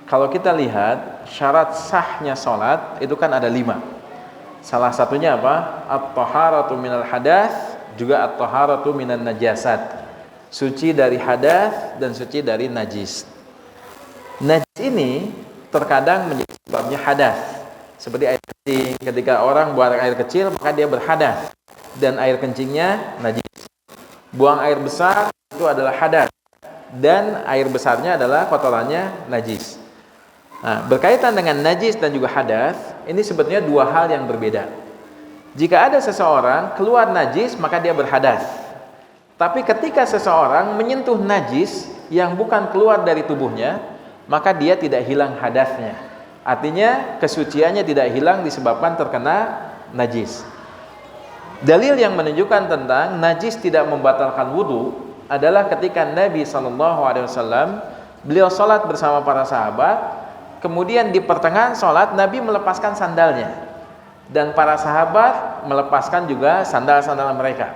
kalau kita lihat syarat sahnya sholat itu kan ada 5. Salah satunya apa? At-taharatu minal hadath, juga at-taharatu minan najasat. Suci dari hadath dan suci dari najis. Najis ini terkadang menjadi sebabnya hadath, seperti air kencing. Ketika orang buang air kecil maka dia berhadath dan air kencingnya najis. Buang air besar itu adalah hadath dan air besarnya adalah kotorannya najis. Nah, berkaitan dengan najis dan juga hadath, ini sebetulnya 2 hal yang berbeda. Jika ada seseorang keluar najis maka dia berhadath. Tapi ketika seseorang menyentuh najis yang bukan keluar dari tubuhnya, maka dia tidak hilang hadatsnya. Artinya kesuciannya tidak hilang disebabkan terkena najis. Dalil yang menunjukkan tentang najis tidak membatalkan wudu adalah ketika Nabi SAW beliau sholat bersama para sahabat, kemudian di pertengahan sholat Nabi melepaskan sandalnya dan para sahabat melepaskan juga sandal-sandal mereka.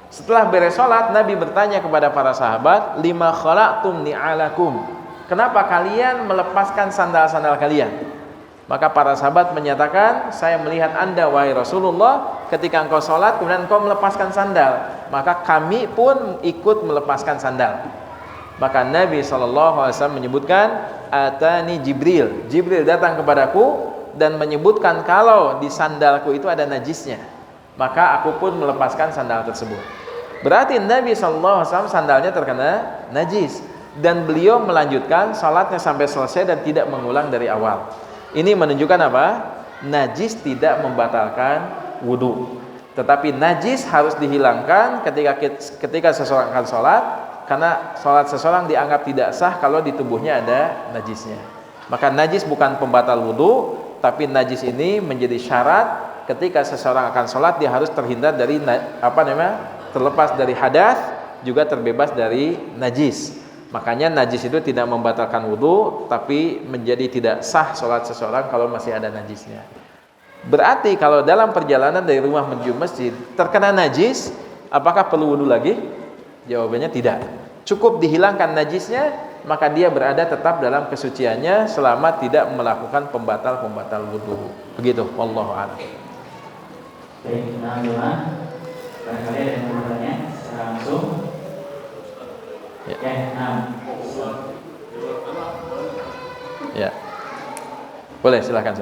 Setelah beres sholat, Nabi bertanya kepada para sahabat, lima khala'tum ni'alakum, kenapa kalian melepaskan sandal-sandal kalian? Maka para sahabat menyatakan, saya melihat anda wahai Rasulullah ketika engkau sholat kemudian engkau melepaskan sandal, maka kami pun ikut melepaskan sandal. Maka Nabi SAW menyebutkan, atani Jibril, Jibril datang kepadaku dan menyebutkan kalau di sandalku itu ada najisnya, maka aku pun melepaskan sandal tersebut. Berarti Nabi SAW sandalnya terkena najis dan beliau melanjutkan salatnya sampai selesai dan tidak mengulang dari awal. Ini menunjukkan apa? Najis tidak membatalkan wudu, tetapi najis harus dihilangkan ketika seseorang akan sholat, karena sholat seseorang dianggap tidak sah kalau di tubuhnya ada najisnya. Maka najis bukan pembatal wudu, tapi najis ini menjadi syarat ketika seseorang akan sholat dia harus terhindar dari terlepas dari hadas, juga terbebas dari najis. Makanya najis itu tidak membatalkan wudhu, tapi menjadi tidak sah sholat seseorang kalau masih ada najisnya. Berarti kalau dalam perjalanan dari rumah menuju masjid terkena najis, apakah perlu wudhu lagi? Jawabannya tidak. Cukup dihilangkan najisnya, maka dia berada tetap dalam kesuciannya selama tidak melakukan pembatal wudhu. Begitu, wallahu a'lam. Baik, nah jemaah, barangkali ada yang mau bertanya secara langsung. Ya. Boleh, silakan.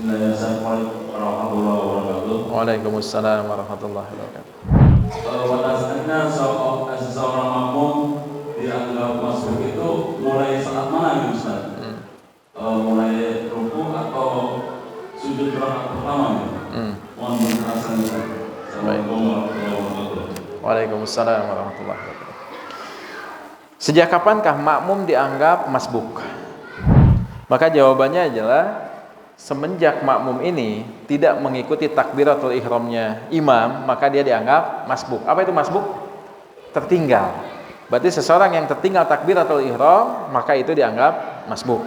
Assalamualaikum warahmatullahi wabarakatuh. Waalaikumsalam warahmatullahi wabarakatuh. Batasannya seseorang makmum dianggap masuk itu mulai saat mana gitu Ustaz? Mulai ruku atau sujud rakaat pertama gitu? Mohon penjelasan Ustaz. Assalamualaikum warahmatullahi wabarakatuh. Waalaikumsalam warahmatullahi wabarakatuh. Sejak kapankah makmum dianggap masbuk? Maka jawabannya adalah semenjak makmum ini tidak mengikuti takbiratul ihramnya imam, maka dia dianggap masbuk. Apa itu masbuk? Tertinggal. Berarti seseorang yang tertinggal takbiratul ihram, maka itu dianggap masbuk.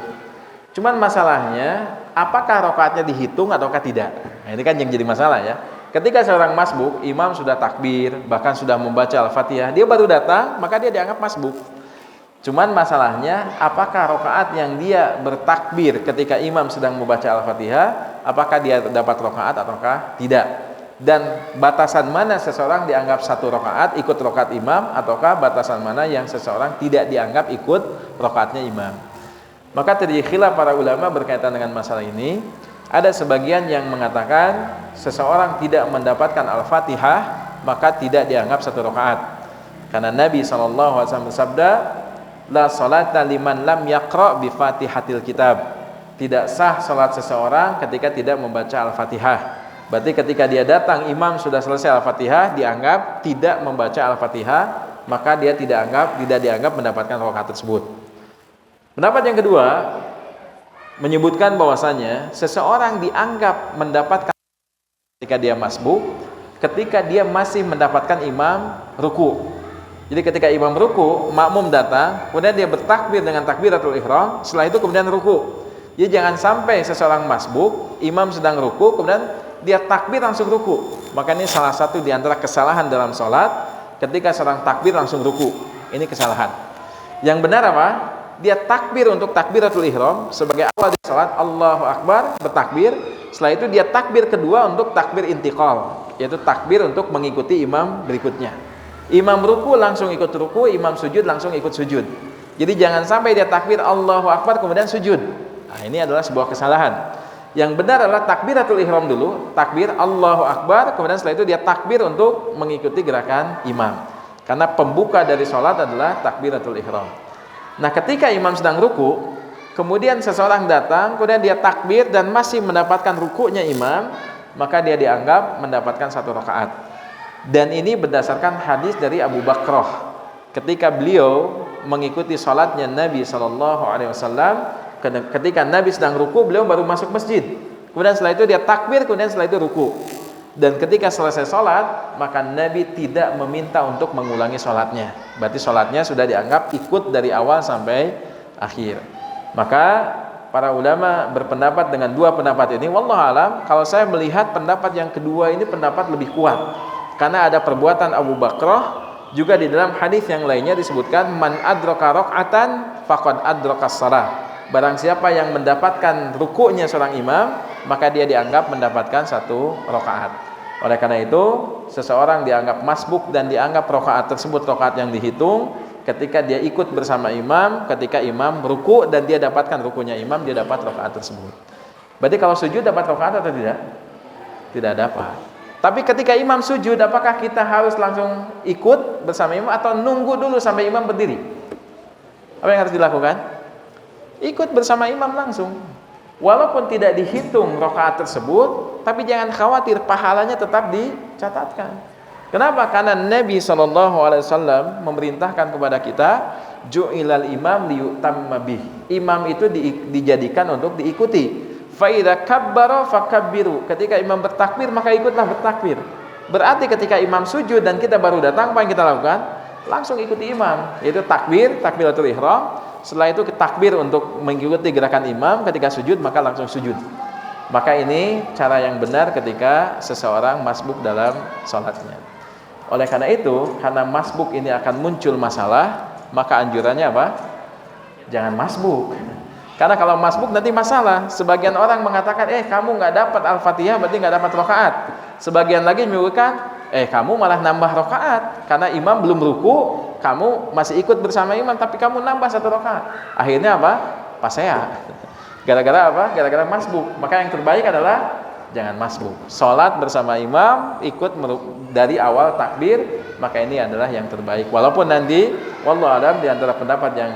Cuman masalahnya, apakah rakaatnya dihitung ataukah tidak? Nah, ini kan yang jadi masalah ya. Ketika seorang masbuk, imam sudah takbir, bahkan sudah membaca Al-Fatihah, dia baru datang, maka dia dianggap masbuk. Cuman masalahnya, apakah rakaat yang dia bertakbir ketika imam sedang membaca Al-Fatihah, apakah dia dapat rakaat ataukah tidak? Dan batasan mana seseorang dianggap satu rakaat ikut rakaat imam, ataukah batasan mana yang seseorang tidak dianggap ikut rakaatnya imam? Maka terjadi khilaf para ulama berkaitan dengan masalah ini. Ada sebagian yang mengatakan seseorang tidak mendapatkan Al-Fatihah maka tidak dianggap satu rakaat. Karena Nabi SAW bersabda, la salata liman lam yaqra bi fatihatil kitab. Tidak sah salat seseorang ketika tidak membaca Al-Fatihah. Berarti ketika dia datang imam sudah selesai Al-Fatihah, dianggap tidak membaca Al-Fatihah, maka dia tidak dianggap mendapatkan rakaat tersebut. Pendapat yang kedua menyebutkan bahwasanya seseorang dianggap mendapatkan ketika dia masbuk ketika dia masih mendapatkan imam ruku. Jadi ketika imam ruku, makmum datang, kemudian dia bertakbir dengan takbiratul ihram, setelah itu kemudian ruku. Jadi jangan sampai seseorang masbuk, imam sedang ruku, kemudian dia takbir langsung ruku. Maka ini salah satu di antara kesalahan dalam sholat, ketika seorang takbir langsung ruku. Ini kesalahan. Yang benar apa? Dia takbir untuk takbiratul ihram sebagai awal di sholat, Allahu Akbar, bertakbir. Setelah itu dia takbir kedua untuk takbir intiqal, yaitu takbir untuk mengikuti imam berikutnya. Imam ruku langsung ikut ruku, imam sujud langsung ikut sujud. Jadi jangan sampai dia takbir Allahu Akbar kemudian sujud. Nah, ini adalah sebuah kesalahan. Yang benar adalah takbiratul ihram dulu, takbir Allahu Akbar, kemudian setelah itu dia takbir untuk mengikuti gerakan imam. Karena pembuka dari sholat adalah takbiratul ihram. Nah, ketika imam sedang ruku, kemudian seseorang datang, kemudian dia takbir dan masih mendapatkan rukunya imam, maka dia dianggap mendapatkan satu rakaat. Dan ini berdasarkan hadis dari Abu Bakrah ketika beliau mengikuti salatnya Nabi SAW. Ketika Nabi sedang ruku, beliau baru masuk masjid. Kemudian setelah itu dia takbir, kemudian setelah itu ruku. Dan ketika selesai salat, maka Nabi tidak meminta untuk mengulangi salatnya. Berarti salatnya sudah dianggap ikut dari awal sampai akhir. Maka para ulama berpendapat dengan dua pendapat ini. Wallahu alam, kalau saya melihat pendapat yang kedua ini pendapat lebih kuat. Karena ada perbuatan Abu Bakrah, juga di dalam hadis yang lainnya disebutkan man adraka raq'atan faqad adrakas shalah. Barang siapa yang mendapatkan ruku'nya seorang imam, maka dia dianggap mendapatkan satu rakaat. Oleh karena itu, seseorang dianggap masbuk dan dianggap rakaat tersebut rakaat yang dihitung ketika dia ikut bersama imam, ketika imam ruku' dan dia dapatkan ruku'nya imam, dia dapat rakaat tersebut. Berarti kalau sujud dapat rakaat atau tidak? Tidak dapat. Tapi ketika imam sujud, apakah kita harus langsung ikut bersama imam atau nunggu dulu sampai imam berdiri? Apa yang harus dilakukan? Ikut bersama imam langsung. Walaupun tidak dihitung rakaat tersebut, tapi jangan khawatir, pahalanya tetap dicatatkan. Kenapa? Karena Nabi SAW memerintahkan kepada kita, ju'ilal imam liyutamma bih. Imam itu dijadikan untuk diikuti. Fa idza kabbara fakabbiru. Ketika imam bertakbir maka ikutlah bertakbir. Berarti ketika imam sujud dan kita baru datang, apa yang kita lakukan? Langsung ikuti imam, yaitu takbir, takbiratul ihram. Setelah itu takbir untuk mengikuti gerakan imam. Ketika sujud maka langsung sujud. Maka ini cara yang benar ketika seseorang masbuk dalam salatnya. Oleh karena itu, karena masbuk ini akan muncul masalah, maka anjurannya apa? Jangan masbuk. Karena kalau masbuk nanti masalah. Sebagian orang mengatakan, kamu nggak dapat Al-Fatihah berarti nggak dapat rakaat. Sebagian lagi menyebutkan, kamu malah nambah rakaat karena imam belum ruku, kamu masih ikut bersama imam tapi kamu nambah 1 rakaat. Akhirnya apa? Pasea. Gara-gara apa? Gara-gara masbuk. Maka yang terbaik adalah jangan masbuk. Salat bersama imam, ikut dari awal takbir, maka ini adalah yang terbaik. Walaupun nanti wallahu alam di antara pendapat yang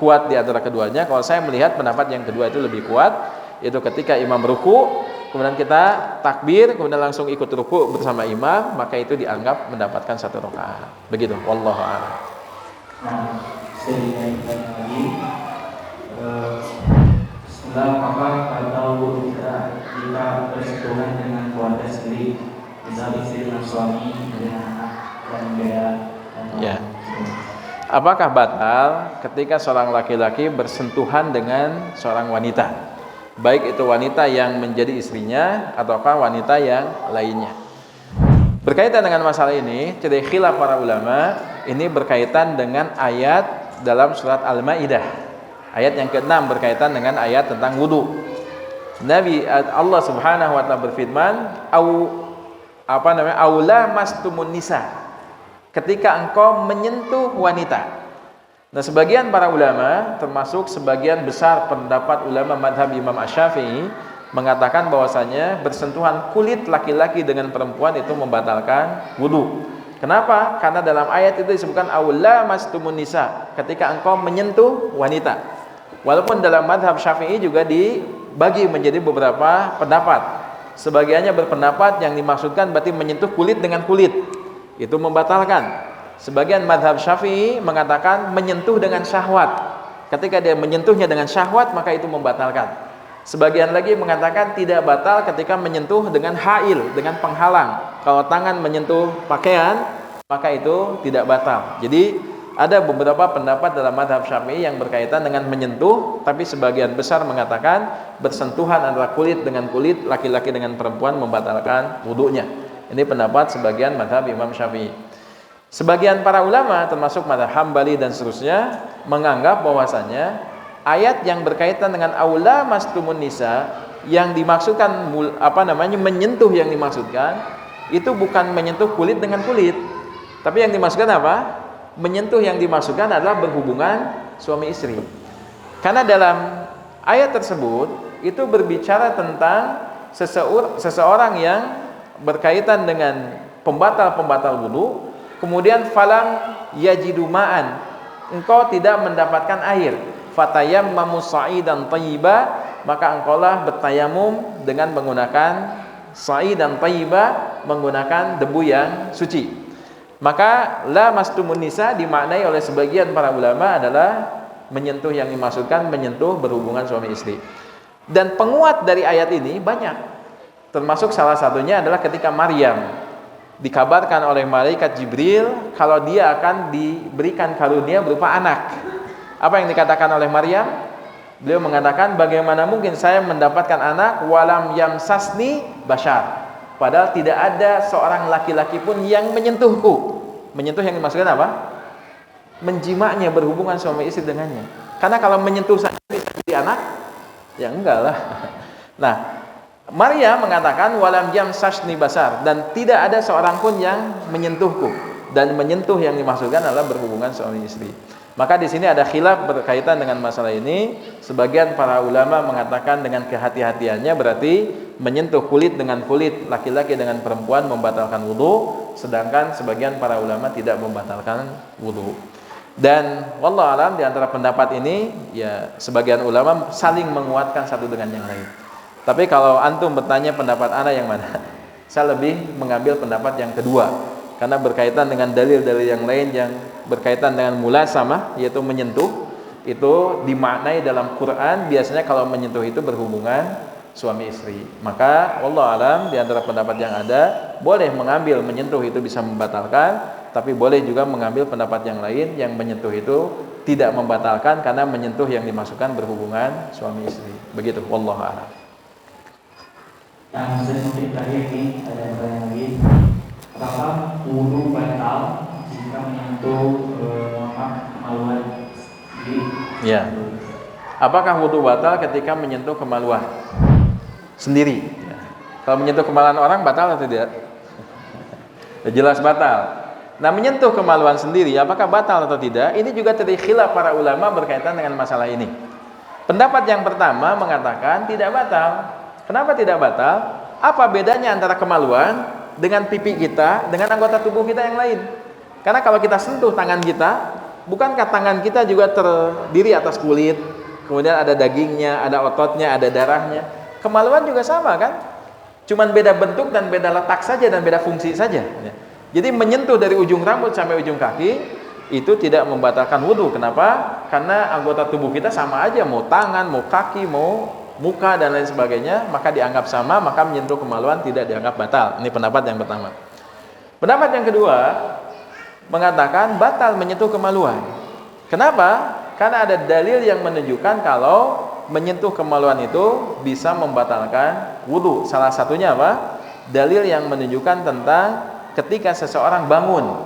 kuat di antara keduanya, kalau saya melihat pendapat yang kedua itu lebih kuat, yaitu ketika imam ruku, kemudian kita takbir, kemudian langsung ikut ruku bersama imam, maka itu dianggap mendapatkan 1 rakaat. Begitu, wallahu a'lam. Nah, sedikit lagi, setelah atau kita bersentuhan dengan keluarga sendiri, misalnya istri dengan suami, dengan anak dan beda. Ya. Apakah batal ketika seorang laki-laki bersentuhan dengan seorang wanita, baik itu wanita yang menjadi istrinya ataukah wanita yang lainnya? Berkaitan dengan masalah ini, jadi khilaf para ulama ini berkaitan dengan ayat dalam surat Al-Maidah. Ayat yang ke-6 berkaitan dengan ayat tentang wudu. Allah Subhanahu wa taala berfirman, aula mastumun nisa. Ketika engkau menyentuh wanita. Nah, sebagian para ulama, termasuk sebagian besar pendapat ulama madhab Imam Asy-Syafi'i, mengatakan bahwasanya bersentuhan kulit laki-laki dengan perempuan itu membatalkan wudu. Kenapa? Karena dalam ayat itu disebutkan aula mastumun nisa, ketika engkau menyentuh wanita. Walaupun dalam madhab Syafi'i juga dibagi menjadi beberapa pendapat. Sebagiannya berpendapat yang dimaksudkan berarti menyentuh kulit dengan kulit, itu membatalkan. Sebagian madhab Syafi'i mengatakan menyentuh dengan syahwat. Ketika dia menyentuhnya dengan syahwat maka itu membatalkan. Sebagian lagi mengatakan tidak batal ketika menyentuh dengan hail, dengan penghalang. Kalau tangan menyentuh pakaian maka itu tidak batal. Jadi ada beberapa pendapat dalam madhab Syafi'i yang berkaitan dengan menyentuh, tapi sebagian besar mengatakan bersentuhan antara kulit dengan kulit, laki-laki dengan perempuan membatalkan wudunya. Ini pendapat sebagian madhab Imam Syafi'i. Sebagian para ulama termasuk madhab Hambali dan seterusnya menganggap bahwasanya ayat yang berkaitan dengan aula mastumun nisa yang dimaksudkan menyentuh yang dimaksudkan itu bukan menyentuh kulit dengan kulit, tapi yang dimaksudkan apa? Menyentuh yang dimaksudkan adalah berhubungan suami istri. Karena dalam ayat tersebut itu berbicara tentang seseorang yang berkaitan dengan pembatal-pembatal wudu, kemudian falam yajidu ma'an, engkau tidak mendapatkan air, fatayammamu sa'idan thayyiba, maka engkaulah bertayamum dengan menggunakan sa'idan thayyiba, menggunakan debu yang suci. Maka la mastumun nisa dimaknai oleh sebagian para ulama adalah menyentuh yang dimaksudkan menyentuh berhubungan suami istri. Dan penguat dari ayat ini banyak. Termasuk salah satunya adalah ketika Maryam dikabarkan oleh malaikat Jibril kalau dia akan diberikan karunia berupa anak. Apa yang dikatakan oleh Maryam? Beliau mengatakan, bagaimana mungkin saya mendapatkan anak walam yamsasni bashar, padahal tidak ada seorang laki-laki pun yang menyentuhku. Menyentuh yang dimaksudkan apa? Menjimaknya, berhubungan suami istri dengannya. Karena kalau menyentuh saja bisa jadi anak, ya enggak lah. Nah, Maryam mengatakan walam yamsasni bashar, dan tidak ada seorang pun yang menyentuhku. Dan menyentuh yang dimaksudkan adalah berhubungan suami istri. Maka di sini ada khilaf berkaitan dengan masalah ini. Sebagian para ulama mengatakan dengan kehati-hatiannya berarti menyentuh kulit dengan kulit, laki-laki dengan perempuan membatalkan wudu, sedangkan sebagian para ulama tidak membatalkan wudu. Dan wallahu alam di antara pendapat ini ya sebagian ulama saling menguatkan satu dengan yang lain. Tapi kalau antum bertanya pendapat ana yang mana? Saya lebih mengambil pendapat yang kedua, karena berkaitan dengan dalil-dalil yang lain yang berkaitan dengan mulasamah, yaitu menyentuh. Itu dimaknai dalam Quran biasanya kalau menyentuh itu berhubungan suami istri. Maka Allah alam, di antara pendapat yang ada, boleh mengambil menyentuh itu bisa membatalkan, tapi boleh juga mengambil pendapat yang lain yang menyentuh itu tidak membatalkan karena menyentuh yang dimasukkan berhubungan suami istri. Begitu, wallahu a'lam. Yang saya mungkin terakhir ini ada pertanyaan lagi. Apakah wudu batal jika menyentuh kemaluan sendiri? Ya. Apakah wudu batal ketika menyentuh kemaluan sendiri? Ya. Kalau menyentuh kemaluan orang batal atau tidak? Jelas batal. Nah, menyentuh kemaluan sendiri apakah batal atau tidak? Ini juga terjadi khilaf para ulama berkaitan dengan masalah ini. Pendapat yang pertama mengatakan tidak batal. Kenapa tidak batal? Apa bedanya antara kemaluan dengan pipi kita, dengan anggota tubuh kita yang lain? Karena kalau kita sentuh tangan kita, bukankah tangan kita juga terdiri atas kulit, kemudian ada dagingnya, ada ototnya, ada darahnya. Kemaluan juga sama kan? Cuman beda bentuk dan beda letak saja dan beda fungsi saja. Jadi menyentuh dari ujung rambut sampai ujung kaki itu tidak membatalkan wudu. Kenapa? Karena anggota tubuh kita sama aja, mau tangan, mau kaki, mau muka dan lain sebagainya, maka dianggap sama, maka menyentuh kemaluan tidak dianggap batal. Ini pendapat yang pertama. Pendapat yang kedua mengatakan batal menyentuh kemaluan. Kenapa? Karena ada dalil yang menunjukkan kalau menyentuh kemaluan itu bisa membatalkan wudu. Salah satunya apa? Dalil yang menunjukkan tentang ketika seseorang bangun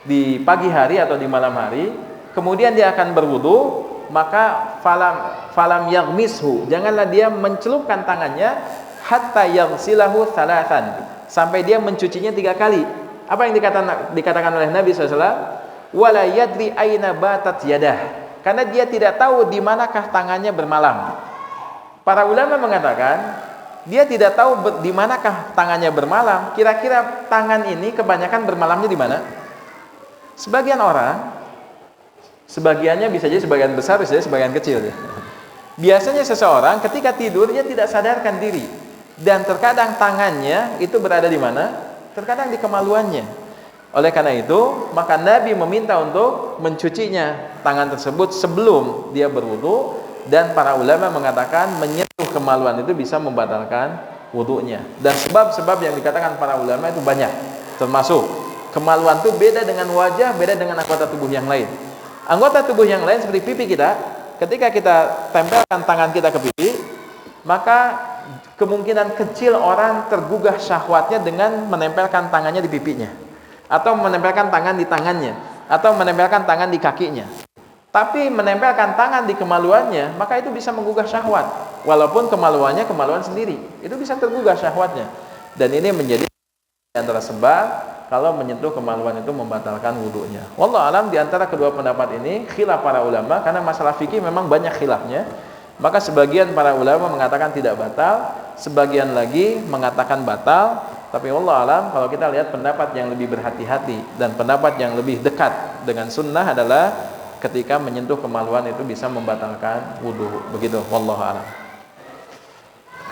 di pagi hari atau di malam hari, kemudian dia akan berwudu, maka falam yaghmishu, janganlah dia mencelupkan tangannya hatta yaghsilahu thalathan, sampai dia mencucinya 3 kali. Apa yang dikatakan oleh Nabi SAW? Wala yadri aina batat yadah, karena dia tidak tahu di manakah tangannya bermalam. Para ulama mengatakan dia tidak tahu di manakah tangannya bermalam. Kira-kira tangan ini kebanyakan bermalamnya di mana? Sebagian orang, sebagiannya bisa jadi sebagian besar, bisa jadi sebagian kecil ya. Biasanya seseorang ketika tidur dia tidak sadarkan diri, dan terkadang tangannya itu berada di mana? Terkadang di kemaluannya. Oleh karena itu, maka Nabi meminta untuk mencucinya tangan tersebut sebelum dia berwudu, dan para ulama mengatakan menyentuh kemaluan itu bisa membatalkan wudunya. Dan sebab-sebab yang dikatakan para ulama itu banyak, termasuk kemaluan itu beda dengan wajah, beda dengan anggota tubuh yang lain. Anggota tubuh yang lain seperti pipi kita, ketika kita tempelkan tangan kita ke pipi, maka kemungkinan kecil orang tergugah syahwatnya dengan menempelkan tangannya di pipinya, atau menempelkan tangan di tangannya, atau menempelkan tangan di kakinya. Tapi menempelkan tangan di kemaluannya, maka itu bisa menggugah syahwat. Walaupun kemaluannya kemaluan sendiri, itu bisa tergugah syahwatnya. Dan ini menjadi antara sebab kalau menyentuh kemaluan itu membatalkan wudunya. Wallahu alam, di antara kedua pendapat ini khilaf para ulama, karena masalah fikih memang banyak khilafnya. Maka sebagian para ulama mengatakan tidak batal, sebagian lagi mengatakan batal. Tapi wallahu alam, kalau kita lihat pendapat yang lebih berhati-hati dan pendapat yang lebih dekat dengan sunnah adalah ketika menyentuh kemaluan itu bisa membatalkan wudu. Begitu, wallahu alam.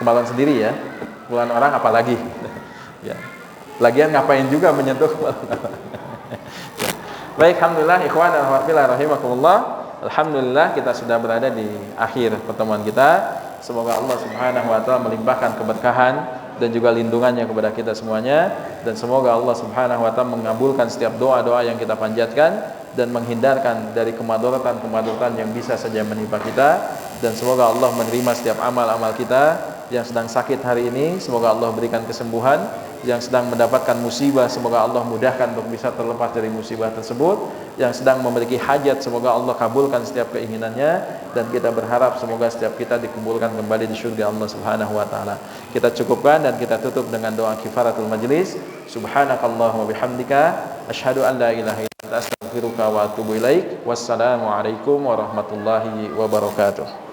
Kemaluan sendiri ya, kemaluan orang apalagi. Ya. Lagian ngapain juga menyentuh kemaluan. Ya. Baik, alhamdulillah ikhwan dan akhwat fillah rahimakumullah. Alhamdulillah kita sudah berada di akhir pertemuan kita. Semoga Allah Subhanahu wa taala melimpahkan keberkahan dan juga lindungannya kepada kita semuanya, dan semoga Allah Subhanahu wa taala mengabulkan setiap doa-doa yang kita panjatkan dan menghindarkan dari kemadaratan-kemadaratan yang bisa saja menimpa kita, dan semoga Allah menerima setiap amal-amal kita. Yang sedang sakit hari ini, semoga Allah berikan kesembuhan. Yang sedang mendapatkan musibah, semoga Allah mudahkan untuk bisa terlepas dari musibah tersebut. Yang sedang memiliki hajat, semoga Allah kabulkan setiap keinginannya, dan kita berharap semoga setiap kita dikumpulkan kembali di surga Allah Subhanahu wa taala. Kita cukupkan dan kita tutup dengan doa kifaratul majlis. Subhanakallahumma bihamdika asyhadu an la ilaha illa anta astaghfiruka wa atubu ilaik. Wassalamualaikum warahmatullahi wabarakatuh.